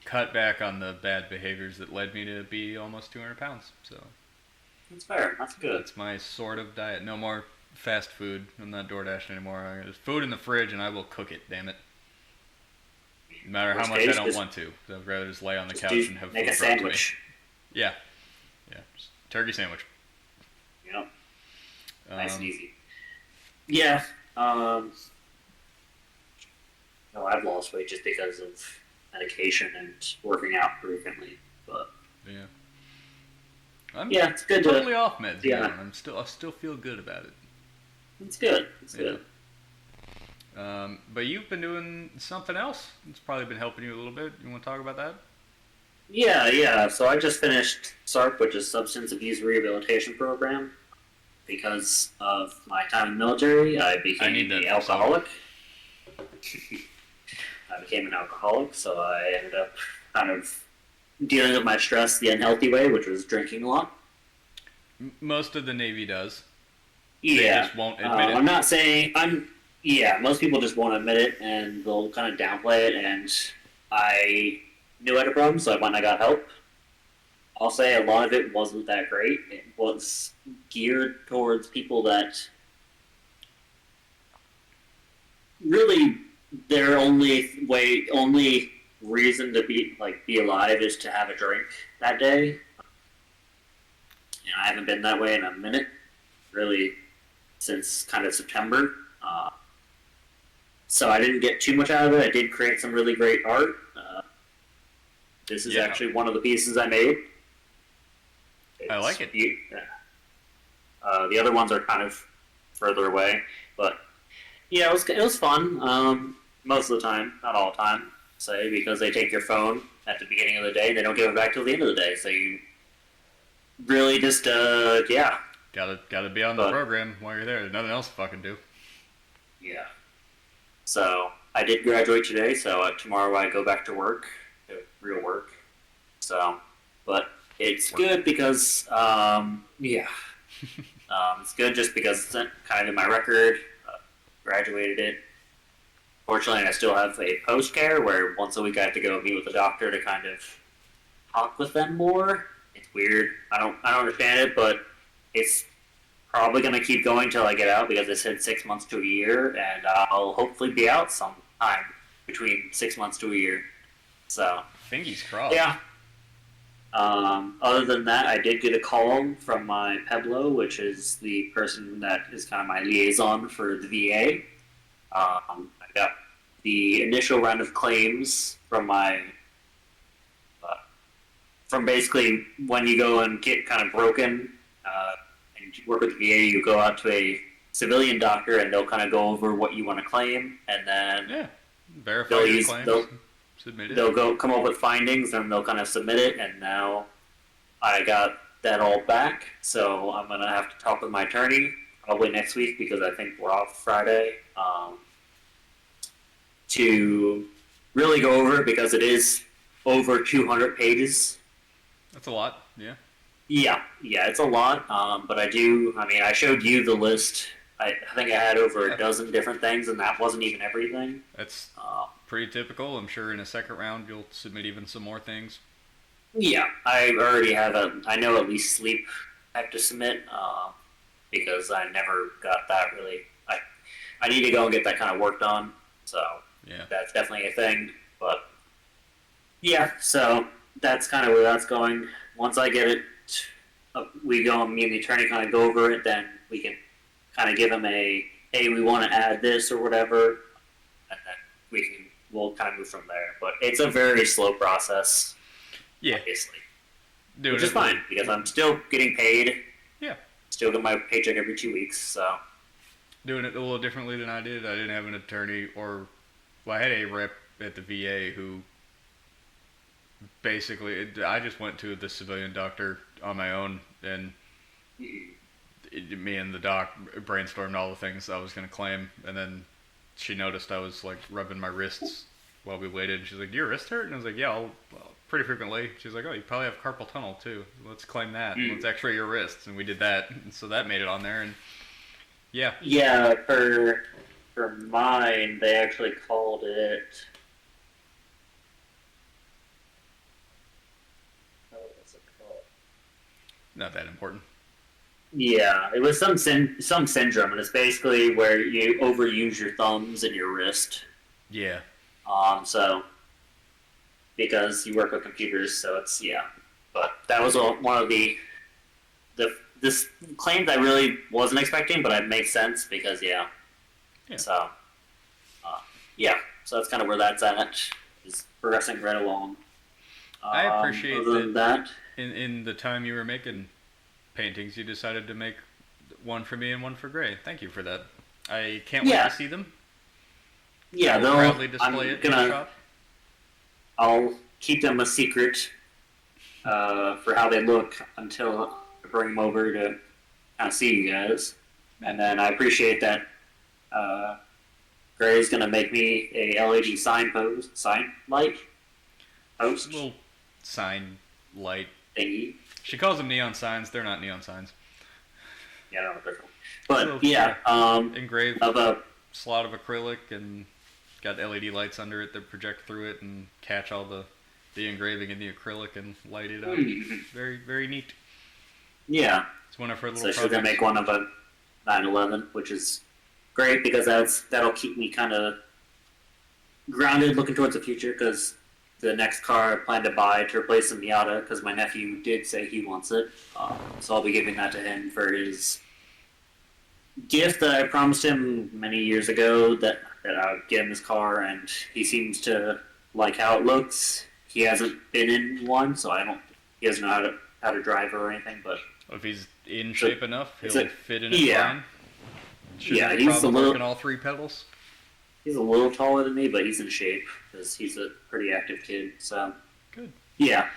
cut back on the bad behaviors that led me to be almost 200 pounds. So That's fair. That's good. that's my sort of diet. No more fast food. I'm not DoorDashing anymore. There's food in the fridge, and I will cook it. Damn it. No matter how Worst much I case, don't just- want to. I'd rather just lay on the Just couch do- and have make food a brought to me. sandwich. Yeah. Just turkey sandwich. Yep. Nice and Um, easy. Yeah. No, I've lost weight just because of medication and working out frequently. But Yeah. I'm yeah, it's good totally to. off meds Yeah. now, and I still feel good about it. It's good. It's Yeah. good. But you've been doing something else. It's probably been helping you a little bit. You want to talk about that? Yeah. So I just finished SARP, which is Substance Abuse Rehabilitation Program. Because of my time in the military, I became need that an for some. alcoholic. I became an alcoholic, so I ended up kind of dealing with my stress the unhealthy way, which was drinking a lot. Most of the Navy does. Yeah, They just won't admit it. I'm not saying Yeah, most people just won't admit it, and they'll kind of downplay it. And I knew I had a problem, so I went and I got help. I'll say a lot of it wasn't that great. It was geared towards people that really their only reason to be alive is to have a drink that day. I haven't been that way in a minute, really, since kind of September. So I didn't get too much out of it. I did create some really great art. This is Yeah. actually one of the pieces I made. I like it. The other ones are kind of further away, but yeah, it was fun. Most of the time, not all the time, say, because they take your phone at the beginning of the day and they don't give it back till the end of the day. So really just yeah. Gotta be on the But program while you're there. There's nothing else to fucking do. yeah. So I did graduate today. So tomorrow I go back to work, to real work. So, but it's Work. good because yeah, it's good just because it's kind of in my record. Graduated it. Fortunately, I still have a post care where once a week I have to go meet with the doctor to kind of talk with them more. It's weird. I don't understand it, but it's probably gonna keep going till I get out because they said 6 months to a year, and I'll hopefully be out sometime between 6 months to a year. So Fingers crossed. yeah. Other than that, I did get a call from my Peblo, which is the person that is kind of my liaison for the VA. I got the initial round of claims from my from basically when you go and get kind of broken and you work with the VA, you go out to a civilian doctor and they'll kind of go over what you want to claim, and then Yeah. Verify they'll your use claims. Submit it. they'll go come up with findings and they'll kind of submit it. And now I got that all back, so I'm gonna have to talk with my attorney probably next week because I think we're off Friday to really go over it because it is over 200 pages. That's a lot. Yeah. Yeah, it's a lot. But I do. I mean, I showed you the list. I think I had over a dozen different things, and that wasn't even everything. That's Uh, pretty typical. I'm sure in a second round you'll submit even some more things. yeah, I already have I know at least sleep I have to submit because I never got that really. I need to go and get that kind of worked on. So Yeah. that's definitely a thing. But yeah, so that's kind of where that's going. Once I get it, we go and me and the attorney kind of go over it. Then we can kind of give them a, hey, we want to add this or whatever, and then we'll kind of move from there. But it's a very slow process, Yeah. obviously, Doing which is it- fine because I'm still getting paid. Yeah. Still get my paycheck every 2 weeks. So Doing it a little differently than I did. I didn't have an attorney I had a rep at the VA who basically, I just went to the civilian doctor on my own, and me and the doc brainstormed all the things I was going to claim, and then she noticed I was like rubbing my wrists while we waited, and she's like, "Do your wrist hurt?" And I was like, "Yeah, pretty frequently." She's like, "Oh, you probably have carpal tunnel too. Let's claim that. Let's X-ray your wrists," and we did that, and so that made it on there, and yeah. yeah, for mine, they actually called it. What's it called? Not that important. Yeah, it was some syndrome, and it's basically where you overuse your thumbs and your wrist. Yeah. So because you work with computers, so it's yeah. But that was one of this claims I really wasn't expecting, but it makes sense because yeah. Yeah. So yeah, so that's kind of where that's at. Is progressing right along. I appreciate other than that. In the time you were making paintings, you decided to make one for me and one for Gray. Thank you for that. I can't wait Yeah. to see them. Yeah, I will proudly display it in the shop. I'll keep them a secret for how they look until I bring them over to kind of see you guys. And then I appreciate that Gray's gonna make me a LED sign light post Little sign light. thingy. She calls them neon signs. They're not neon signs. Yeah, I don't know what they're called. But Little, yeah, engraved of a slot of acrylic and got LED lights under it that project through it and catch all the engraving in the acrylic and light it up. Very, very neat. yeah. It's one of her little So she's projects. gonna make one of a 911, which is great because that'll keep me kind of grounded, looking towards the future. Because the next car I plan to buy to replace the Miata, because my nephew did say he wants it, so I'll be giving that to him for his gift that I promised him many years ago that I would get him his car, and he seems to like how it looks. He hasn't been in one, so he doesn't know how to drive or anything, but. If he's in shape enough, it's he'll a- fit in it yeah. fine. Shouldn't Yeah, have he's problem a little- working all three pedals. He's a little taller than me, but he's in shape because he's a pretty active kid. So Good. yeah.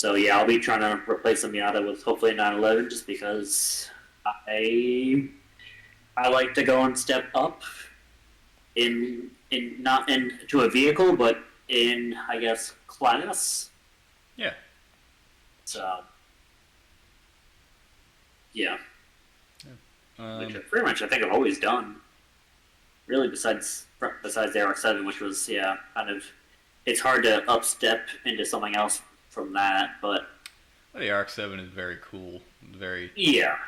So yeah, I'll be trying to replace the Miata with hopefully a 911 just because I like to go and step up in not into a vehicle, but in I guess class. Yeah. So yeah, which pretty much I think I've always done. Really, besides the RX-7, which was kind of it's hard to upstep into something else from that, but the RX-7 is very cool, very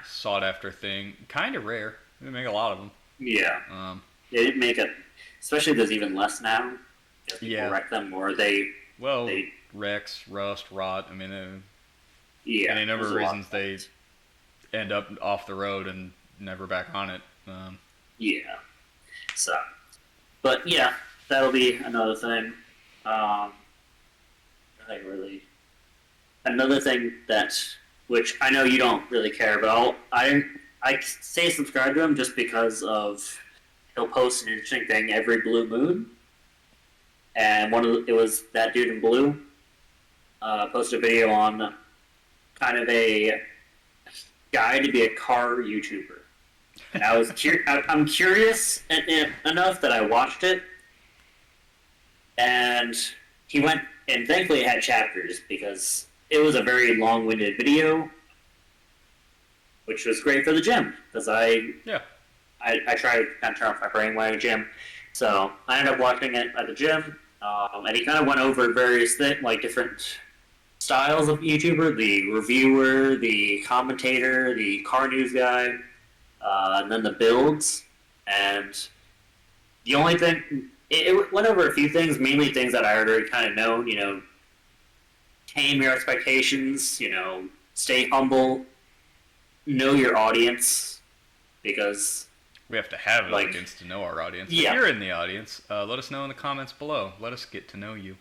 sought after thing, kind of rare. They make a lot of them. Yeah. They didn't make it, especially there's even less now. Because people wreck them, or they wrecks, rust, rot. I mean, any number of reasons they end up off the road and never back on it. So, but yeah, that'll be another thing. Another thing which I know you don't really care about. I say subscribe to him just because of he'll post an interesting thing every blue moon, and it was that dude in blue posted a video on kind of a guide to be a car YouTuber, and I was I'm curious enough that I watched it, and he went, and thankfully it had chapters because it was a very long-winded video, which was great for the gym because I try to kind of turn off my brain when I gym. So I ended up watching it at the gym, and he kind of went over various things, like different styles of YouTuber: the reviewer, the commentator, the car news guy, and then the builds. And the only thing, it went over a few things, mainly things that I already kind of known. Tame your expectations. Stay humble. Know your audience, because we have to have an audience to know our audience. Yeah. If you're in the audience, let us know in the comments below. Let us get to know you.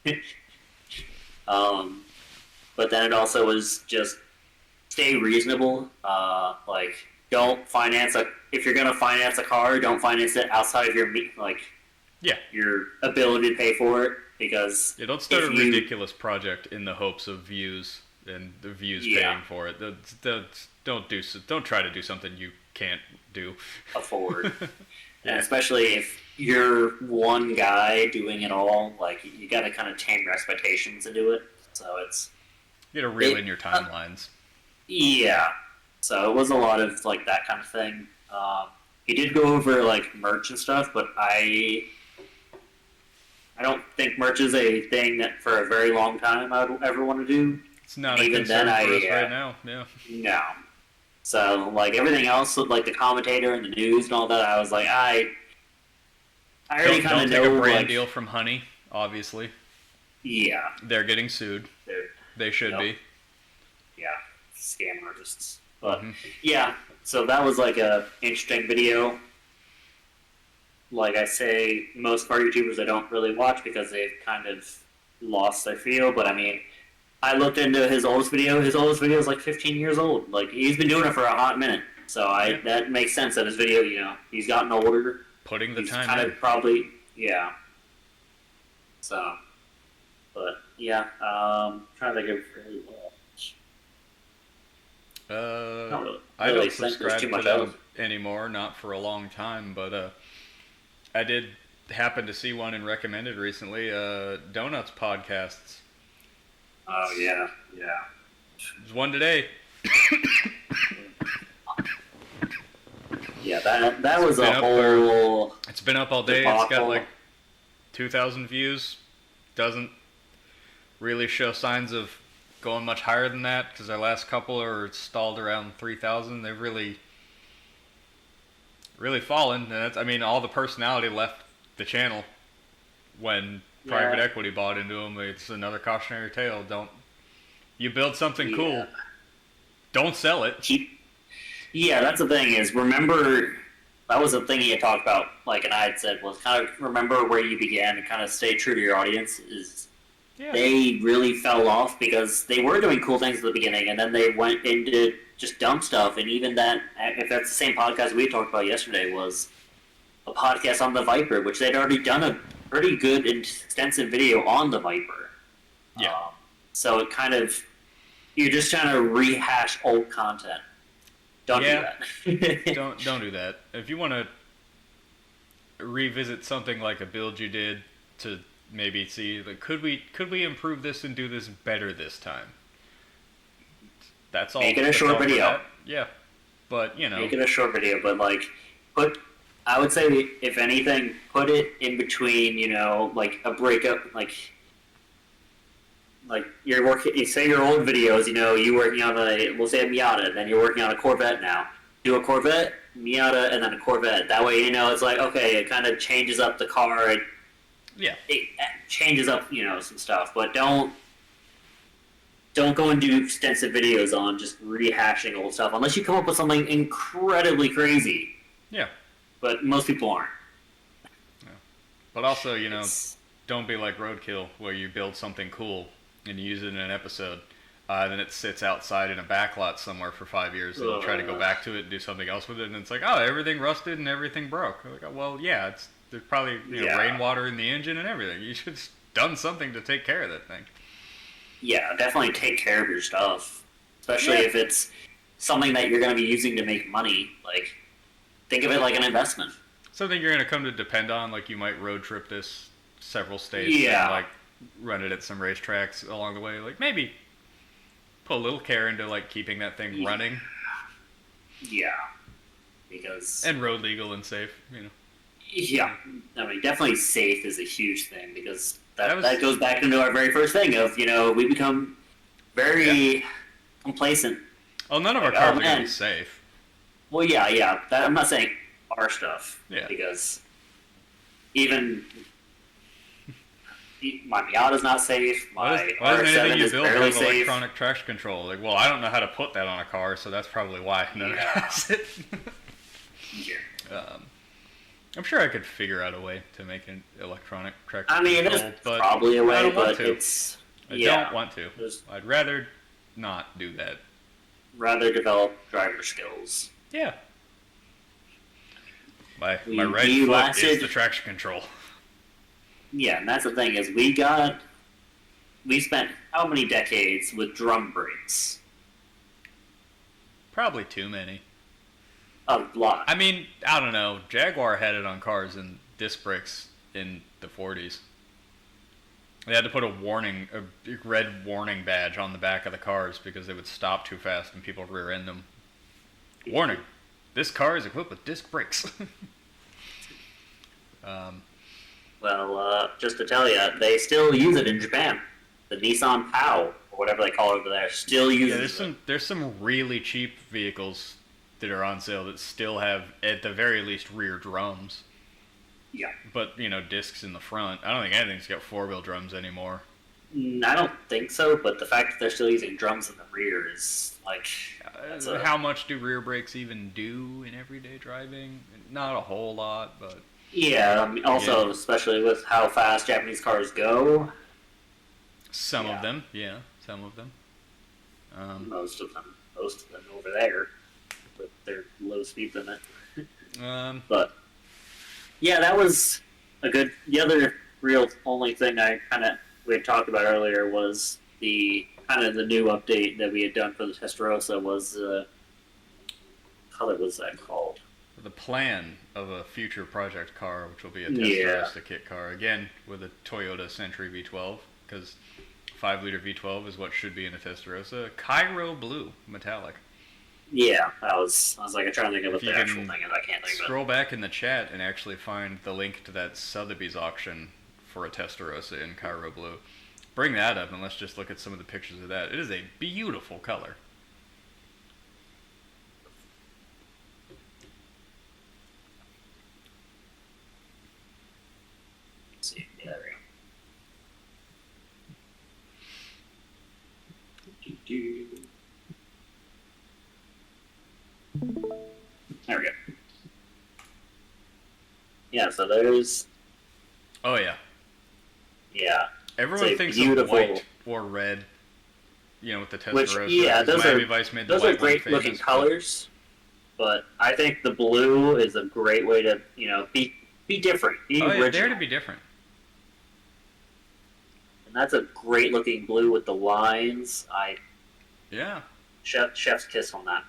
But then it also was just stay reasonable. Don't finance if you're gonna finance a car, don't finance it outside of your your ability to pay for it, because don't start a ridiculous project in the hopes of views and the views paying for it. Don't try to do something you can't afford. And especially if you're one guy doing it all, you gotta kind of tame your expectations and do it. So you gotta reel in your timelines. So it was a lot of that kind of thing. He did go over merch and stuff, but I don't think merch is a thing that for a very long time I would ever want to do. It's not a concern for us right now. Yeah. No. So everything else, the commentator and the news and all that, I was like, I already kind of know. Don't take a brand deal from Honey, obviously. Yeah. They're getting sued. They should be. Yeah, scam artists. But yeah, so that was a interesting video. Like I say, most car YouTubers I don't really watch because they've kind of lost their feel. But I mean, I looked into his oldest video. His oldest video is 15 years old. He's been doing it for a hot minute. So that makes sense that his video, he's gotten older. Putting the he's time kind in. of probably, So, but yeah, trying to think of. I don't subscribe to them anymore, not for a long time, but I did happen to see one in recommended recently, Donuts podcasts. Oh, yeah. There's one today. Yeah, that was a whole... It's been up all day. It's got 2,000 views. Doesn't really show signs of going much higher than that, because our last couple are stalled around 3,000. They've really fallen. And all the personality left the channel when private equity bought into them. It's another cautionary tale. You build something cool, don't sell it. Yeah, that's the thing is, remember, that was the thing he had talked about, and I had said, was kind of remember where you began and kind of stay true to your audience. They really fell off because they were doing cool things at the beginning, and then they went into just dumb stuff. And even that, if that's the same podcast we talked about yesterday, was a podcast on the Viper, which they'd already done a pretty good and extensive video on the Viper. Yeah. So it kind of you're just trying to rehash old content. Don't Yeah, do that. don't do that. If you want to revisit something like a build you did to maybe see like could we improve this and do this better this time? That's all. Make it a That's short all for video. that. Yeah, but you know, Make it a short video, but like put. I would say if anything, put it in between. Like a breakup, like you're working. You say your old videos. You working on we'll say a Miata, then you're working on a Corvette now. Do a Corvette, Miata, and then a Corvette. That way, it's like okay, it kind of changes up the car. yeah, It changes up, some stuff, but don't go and do extensive videos on just rehashing old stuff unless you come up with something incredibly crazy. yeah. But most people aren't. But also, It's- don't be like Roadkill, where you build something cool and you use it in an episode, then it sits outside in a backlot somewhere for 5 years, and you try to go back to it and do something else with it, and it's like, oh, everything rusted and everything broke. Like, well, yeah, there's probably Yeah. rainwater in the engine and everything. You should have done something to take care of that thing. Yeah, definitely take care of your stuff, especially Yeah. if it's something that you're going to be using to make money. Like, think of it like an investment. Something you're going to come to depend on, like you might road trip this several states Yeah. and like run it at some racetracks along the way. Like maybe put a little care into like keeping that thing Yeah. running Yeah, because and road legal and safe. yeah, I mean, definitely safe is a huge thing because That was- that goes back into our very first thing of we become very complacent. Well, none of our Like, cars oh, are going to man. be safe. Well, yeah. I'm not saying our stuff. Yeah. Because even my Miata's not safe. Why My does anything R7 you is build barely have safe. electronic traction control? Like, well, I don't know how to put that on a car, so that's probably why none of it Yeah. has it. Yeah. I'm sure I could figure out a way to make an electronic traction I mean, control, there's but probably a I way, don't want but to. it's I yeah. don't want to. There's I'd rather not do that. rather develop driver skills. Yeah. My We- right we foot lasted- is the traction control. Yeah, and that's the thing is we spent how many decades with drum brakes? Probably too many. A lot. I mean, I don't know. Jaguar had it on cars and disc brakes in the 40s. They had to put a red warning badge on the back of the cars because they would stop too fast and people rear end them. Warning: this car is equipped with disc brakes. Well, just to tell you, they still use it in Japan. The Nissan POW, or whatever they call it over there, still Yeah, uses there's some really cheap vehicles that are on sale that still have at the very least rear drums, it. Yeah. but discs in the front. I don't think anything's got four-wheel drums anymore. I don't think so, but the fact that they're still using drums in the rear is like that's a- How much do rear brakes even do in everyday driving? Not a whole lot, but yeah. I mean, also, Yeah. especially with how fast Japanese cars go, some Yeah. of them, yeah, some of them. most of them over there, with their low speed limit. But yeah, that was a good. The other real only thing we had talked about earlier was the kind of the new update that we had done for the Testarossa was what color was that called? The plan of a future project car, which will be a Yeah. Testarossa kit car, again with a Toyota Century V12, because 5-liter V12 is what should be in a Testarossa. Cairo blue, metallic. Yeah, I was like, I'm trying to think of what If you the actual can thing is. I can't think of it. Scroll back in the chat and actually find the link to that Sotheby's auction for a Testarossa in Cairo blue. Bring that up and let's just look at some of the pictures of that. It is a beautiful color. Let's see. Yeah, there we go. There we go. Yeah, so there's Oh yeah. yeah. Everyone It's a thinks beautiful- of white or red, with the Which Testarossa. yeah, because those Miami are Vice made the those are white one great looking famous, but- colors, but I think the blue is a great way to be different, be Oh yeah, original. dare to be different. And that's a great looking blue with the lines. Yeah. Chef's kiss on that.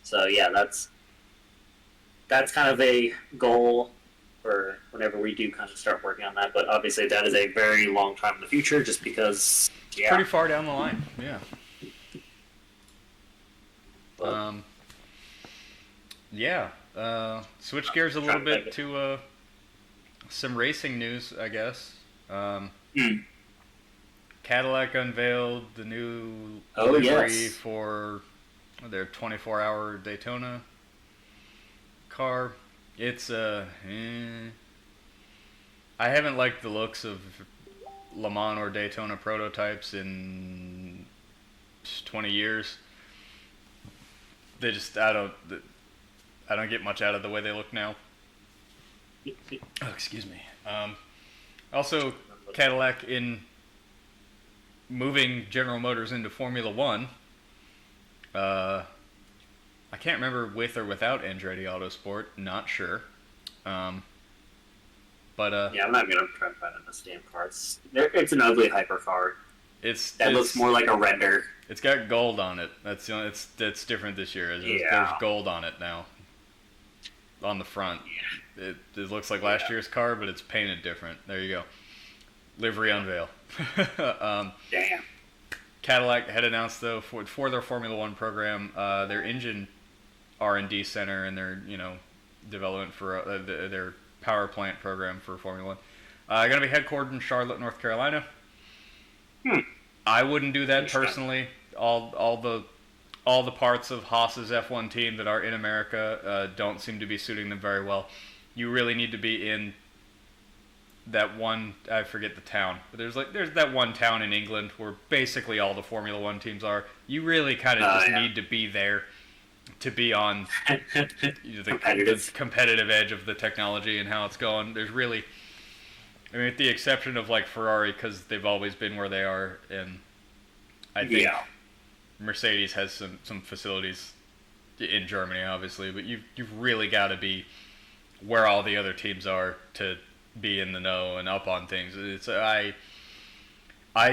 So yeah, that's kind of a goal for whenever we do kind of start working on that. But obviously, that is a very long time in the future, just because. Yeah. Pretty far down the line. Yeah. But, yeah. Switch gears a little bit to some racing news, I guess. Cadillac unveiled the new livery for their 24-hour Daytona car. It's I haven't liked the looks of Le Mans or Daytona prototypes in 20 years. They just I don't get much out of the way they look now. Oh, excuse me. Also, Cadillac in moving General Motors into Formula One. I can't remember with or without Andretti Autosport. Not sure. But yeah, I'm not gonna try to find this damn car. It's an ugly hypercar. It's looks more like a render. It's got gold on it. That's that's different this year. There's gold on it now. On the front. Yeah. It looks like last year's car, but it's painted different. There you go. Livery unveil. Damn. Cadillac had announced though for their Formula One program, their engine R&D center and their development for their power plant program for Formula One, going to be headquartered in Charlotte, North Carolina. I wouldn't do that personally. All the parts of Haas's F1 team that are in America don't seem to be suiting them very well. You really need to be in that one, I forget the town, but there's that one town in England where basically all the Formula One teams are. You really kind of need to be there to be on the competitive edge of the technology and how it's going. There's really, I mean, with the exception of like Ferrari, because they've always been where they are, and I think Mercedes has some facilities in Germany, obviously, but you've really got to be where all the other teams are to be in the know and up on things. I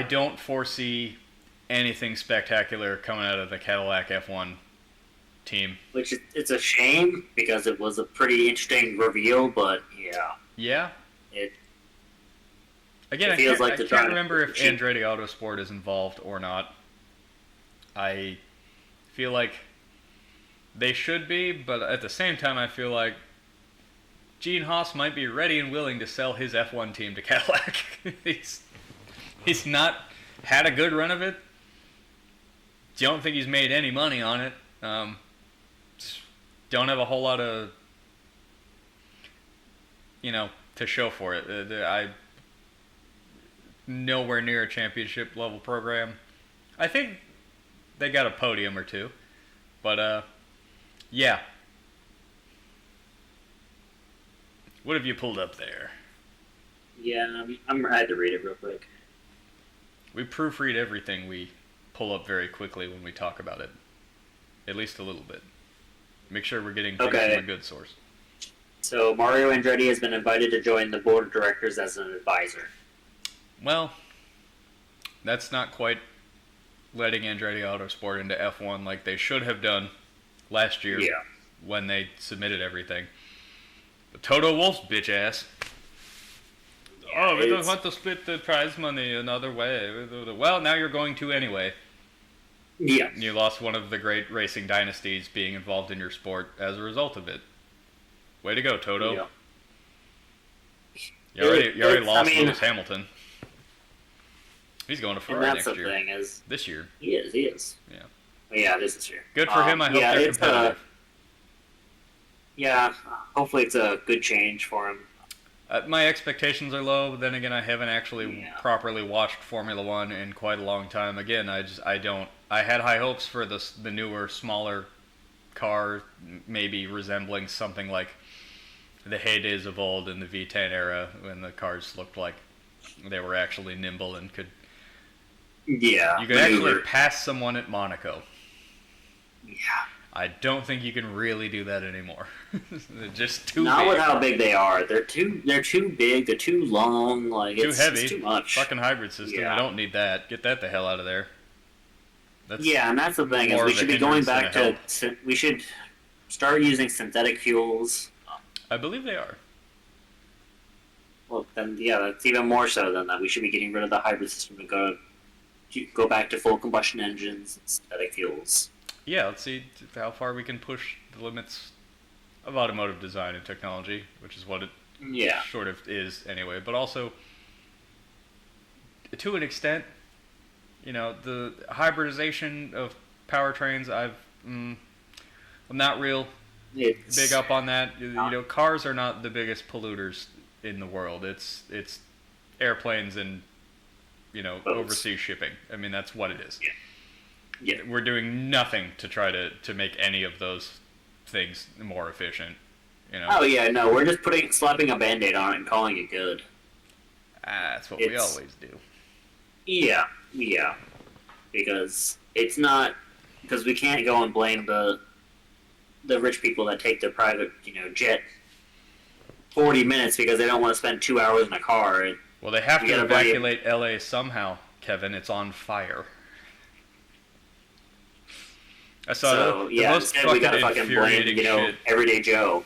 don't foresee anything spectacular coming out of the Cadillac F1 team. Which it's a shame because it was a pretty interesting reveal, but yeah. It feels I can't remember if Andretti Autosport is involved or not. I feel like they should be, but at the same time, I feel like Gene Haas might be ready and willing to sell his F1 team to Cadillac. He's not had a good run of it. Don't think he's made any money on it. Don't have a whole lot of, to show for it. I nowhere near a championship level program. I think they got a podium or two, but yeah. What have you pulled up there? Yeah, I had to read it real quick. We proofread everything we pull up very quickly when we talk about it. At least a little bit. Make sure we're getting things from a good source. So Mario Andretti has been invited to join the board of directors as an advisor. Well, that's not quite letting Andretti Autosport into F1 like they should have done last year when they submitted everything. But Toto Wolff's bitch ass. We don't want to split the prize money another way. Well, now you're going to anyway. Yeah. You lost one of the great racing dynasties being involved in your sport as a result of it. Way to go, Toto. Yeah. You already lost Lewis Hamilton. He's going to Ferrari next year. Thing is, this year. He is. Yeah. Yeah, this year. Good for him. I hope they're competitive. Hopefully it's a good change for him. My expectations are low, but then again, I haven't actually properly watched Formula One in quite a long time. Again, I had high hopes for the newer, smaller car, maybe resembling something like the heydays of old in the V10 era, when the cars looked like they were actually nimble and could. Yeah. You could actually pass someone at Monaco. Yeah. I don't think you can really do that anymore. They're just too Not big. with how big they are. They're too big. They're too long. Like Too heavy. it's too much. Fucking hybrid system. Yeah. I don't need that. Get that the hell out of there. That's Yeah, and that's the thing is more we of a should be going hindrance back than a to we should start using synthetic fuels. I believe they are. Well, then yeah, that's even more so than that. We should be getting rid of the hybrid system and go back to full combustion engines and synthetic fuels. Yeah, let's see how far we can push the limits of automotive design and technology, which is what it Yeah. sort of is anyway. But also, to an extent, the hybridization of powertrains, I'm not real It's big up on that. Cars are not the biggest polluters in the world. It's airplanes and Boats. overseas shipping. I mean, that's what it is. Yeah. We're doing nothing to try to make any of those things more efficient. Oh yeah, no, we're just slapping a band-aid on it and calling it good. That's what we always do. Yeah, because it's not because we can't go and blame the rich people that take their private jet 40 minutes because they don't want to spend 2 hours in a car. Well, they have You to gotta buy- evacuate LA somehow, Kevin. It's on fire. I saw So the yeah, most instead we gotta fucking fucking blame infuriating shit. Everyday Joe,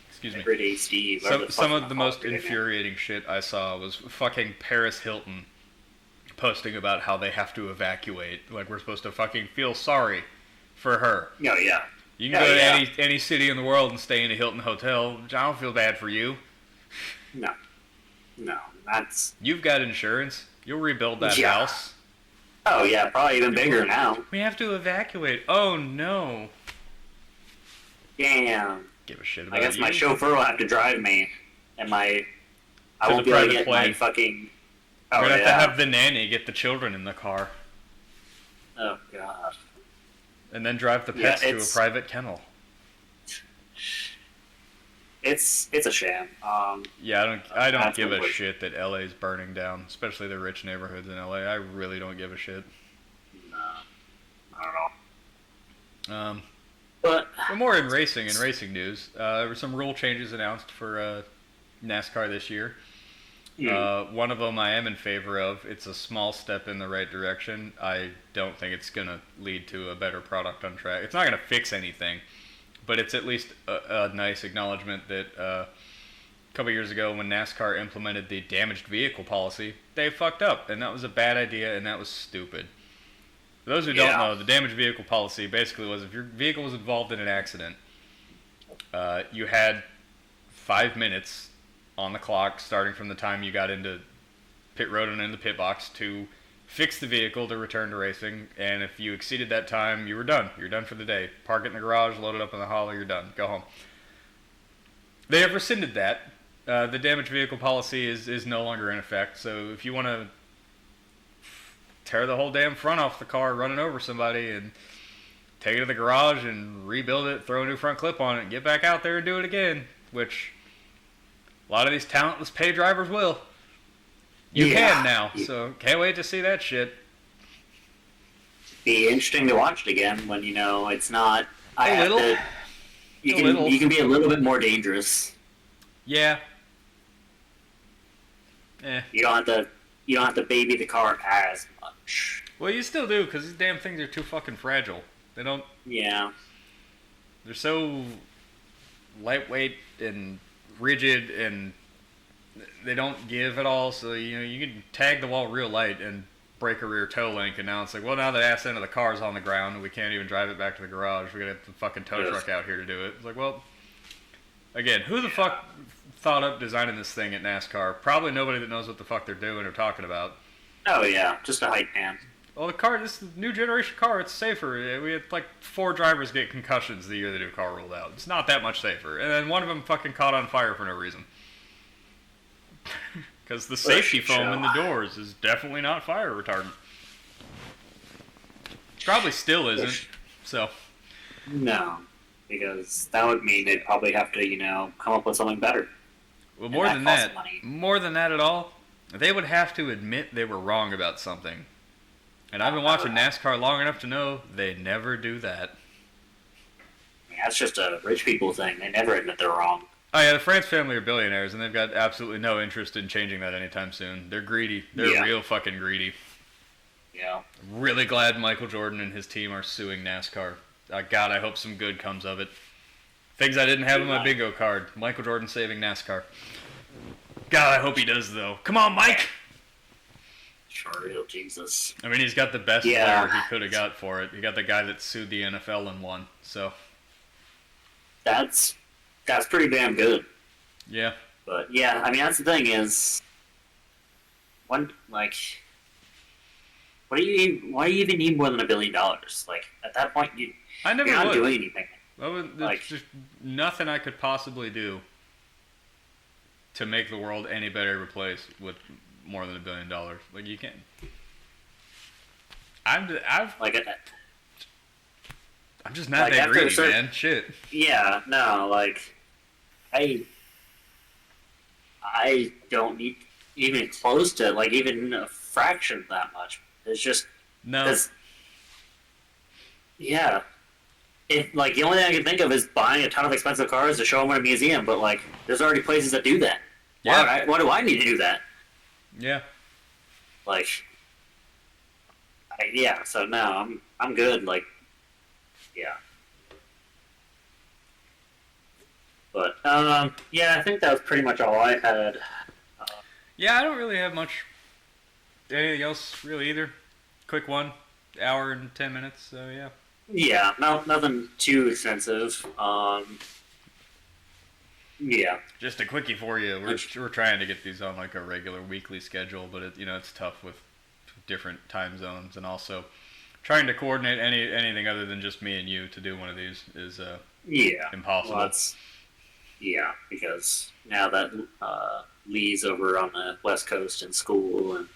Excuse me. Everyday Steve. whatever the fuck Some you of the wanna call most it today, man. infuriating shit I saw was fucking Paris Hilton posting about how they have to evacuate. Like, we're supposed to fucking feel sorry for her. Oh yeah, You can go to any city in the world and stay in a Hilton hotel. I don't feel bad for you. no, that's You've got insurance. You'll rebuild that Yeah. house. oh yeah, probably even bigger now. We have to evacuate. Oh no. Damn. Give a shit about I guess you. my chauffeur will have to drive me, and I To won't the be able to private get plane. my fucking. We're Oh gonna have yeah. to have the nanny get the children in the car Oh god. and then drive the Yeah, pets to a it's- private kennel. It's a sham. Yeah, I don't That's give a unfortunate. shit that LA's burning down, especially the rich neighborhoods in LA. I really don't give a shit. No, I don't know. But But more in racing news, there were some rule changes announced for NASCAR this year. One of them I am in favor of. It's a small step in the right direction. I don't think it's going to lead to a better product on track. It's not going to fix anything, but it's at least a nice acknowledgement that a couple years ago when NASCAR implemented the damaged vehicle policy, they fucked up, and that was a bad idea, and that was stupid. For those who don't Yeah. know, the damaged vehicle policy basically was if your vehicle was involved in an accident, you had 5 minutes on the clock starting from the time you got into pit road and in the pit box to fix the vehicle to return to racing, and if you exceeded that time, you were done. You're done for the day. Park it in the garage, load it up in the hauler, you're done. Go home. They have rescinded that. The damaged vehicle policy is no longer in effect, so if you want to tear the whole damn front off the car running over somebody and take it to the garage and rebuild it, throw a new front clip on it, and get back out there and do it again, which a lot of these talentless pay drivers will. You Yeah. can now, so can't wait to see that shit. be interesting to watch it again when it's not. I A have little. to. You A can little. you can be a little bit more dangerous. Yeah. You don't have to baby the car as much. Well, you still do, because these damn things are too fucking fragile. They don't. Yeah. They're so lightweight and rigid, and they don't give at all. So you can tag the wall real light and break a rear toe link, and now it's like, well, now the ass end of the car's on the ground, and we can't even drive it back to the garage. We gotta have the fucking tow Yes. truck out here to do it. It's like, well, again, who the fuck thought up designing this thing at NASCAR? Probably nobody that knows what the fuck they're doing or talking about. Oh yeah, just a hype man. Well, this new generation car, it's safer. We had like 4 drivers get concussions the year the new car rolled out. It's not that much safer. And then one of them fucking caught on fire for no reason. Because the safety foam in the doors is definitely not fire retardant. Probably still isn't. So, No, because that would mean they'd probably have to come up with something better. well, And more that than costs that, money. more than that at all, they would have to admit they were wrong about something. And I've been watching NASCAR long enough to know they never do that. I mean, that's just a rich people thing. They never admit they're wrong. Oh yeah, the France family are billionaires, and they've got absolutely no interest in changing that anytime soon. They're greedy. They're real fucking greedy. Yeah. Really glad Michael Jordan and his team are suing NASCAR. God, I hope some good comes of it. Things I didn't have on my bingo card. Michael Jordan saving NASCAR. God, I hope he does, though. Come on, Mike! Sure, Jesus. I mean, he's got the best player he could have got for it. He got the guy that sued the NFL and won, so... That's pretty damn good. Yeah. But, yeah, I mean, that's the thing is... why do you even need more than $1 billion? Like, at that point, you're not doing anything. There's just nothing I could possibly do to make the world any better of a place with more than $1 billion. Like, you can't. I'm just not that greedy, man. Shit. Yeah, no, like, I don't need even close to, like, even a fraction of that much. It's just... No. Yeah. Like, the only thing I can think of is buying a ton of expensive cars to show them in a museum, but, like, there's already places that do that. Yeah. Why do I need to do that? Yeah. Like... yeah, so no, I'm good, like... yeah. But, yeah, I think that was pretty much all I had. Yeah, I don't really have much... anything else, really, either. Quick one. Hour and 10 minutes, so yeah. Yeah, nothing too extensive. Yeah. Just a quickie for you. We're trying to get these on like a regular weekly schedule, but it's tough with different time zones, and also trying to coordinate anything other than just me and you to do one of these is impossible. Well, yeah, because now that Lee's over on the West Coast in school, and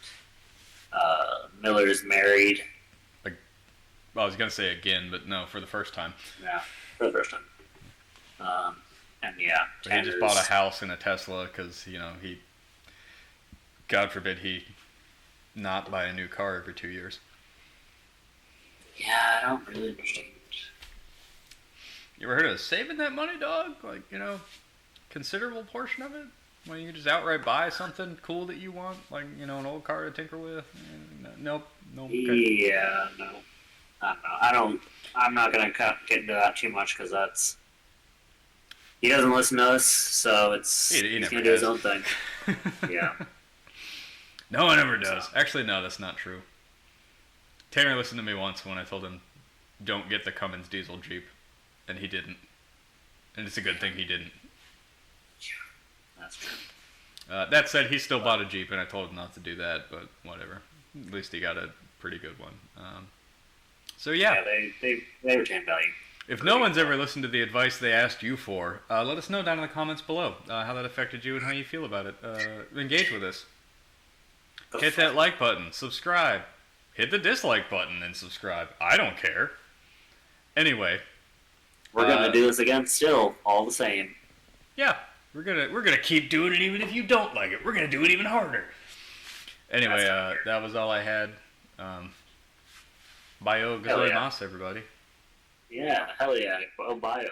Miller's married. Well, I was gonna say again, but no, for the first time. Yeah, for the first time. And yeah, so he just bought a house and a Tesla because he, God forbid, he not buy a new car every 2 years. Yeah, I don't really understand. You ever heard of saving that money, dog? Like, considerable portion of it? When you can just outright buy something cool that you want, like, an old car to tinker with? Nope. Okay. Yeah, no. I don't know. I'm not going to get into that too much because that's... he doesn't listen to us, so he's going to do his own thing. Yeah. No one ever does. Actually, no, that's not true. Tanner listened to me once when I told him, don't get the Cummins diesel Jeep. And he didn't. And it's a good thing he didn't. That's true. That said, he still bought a Jeep, and I told him not to do that, but whatever. At least he got a pretty good one. So yeah. Yeah, they retain value. If no one's ever listened to the advice they asked you for, let us know down in the comments below how that affected you and how you feel about it. Engage with us. Hit that like button. Subscribe. Hit the dislike button and subscribe. I don't care. Anyway. We're going to do this again still, all the same. Yeah. We're gonna keep doing it even if you don't like it. We're gonna do it even harder. Anyway, that was all I had. Bio gozaimasu, everybody. Yeah, hell yeah. Bio.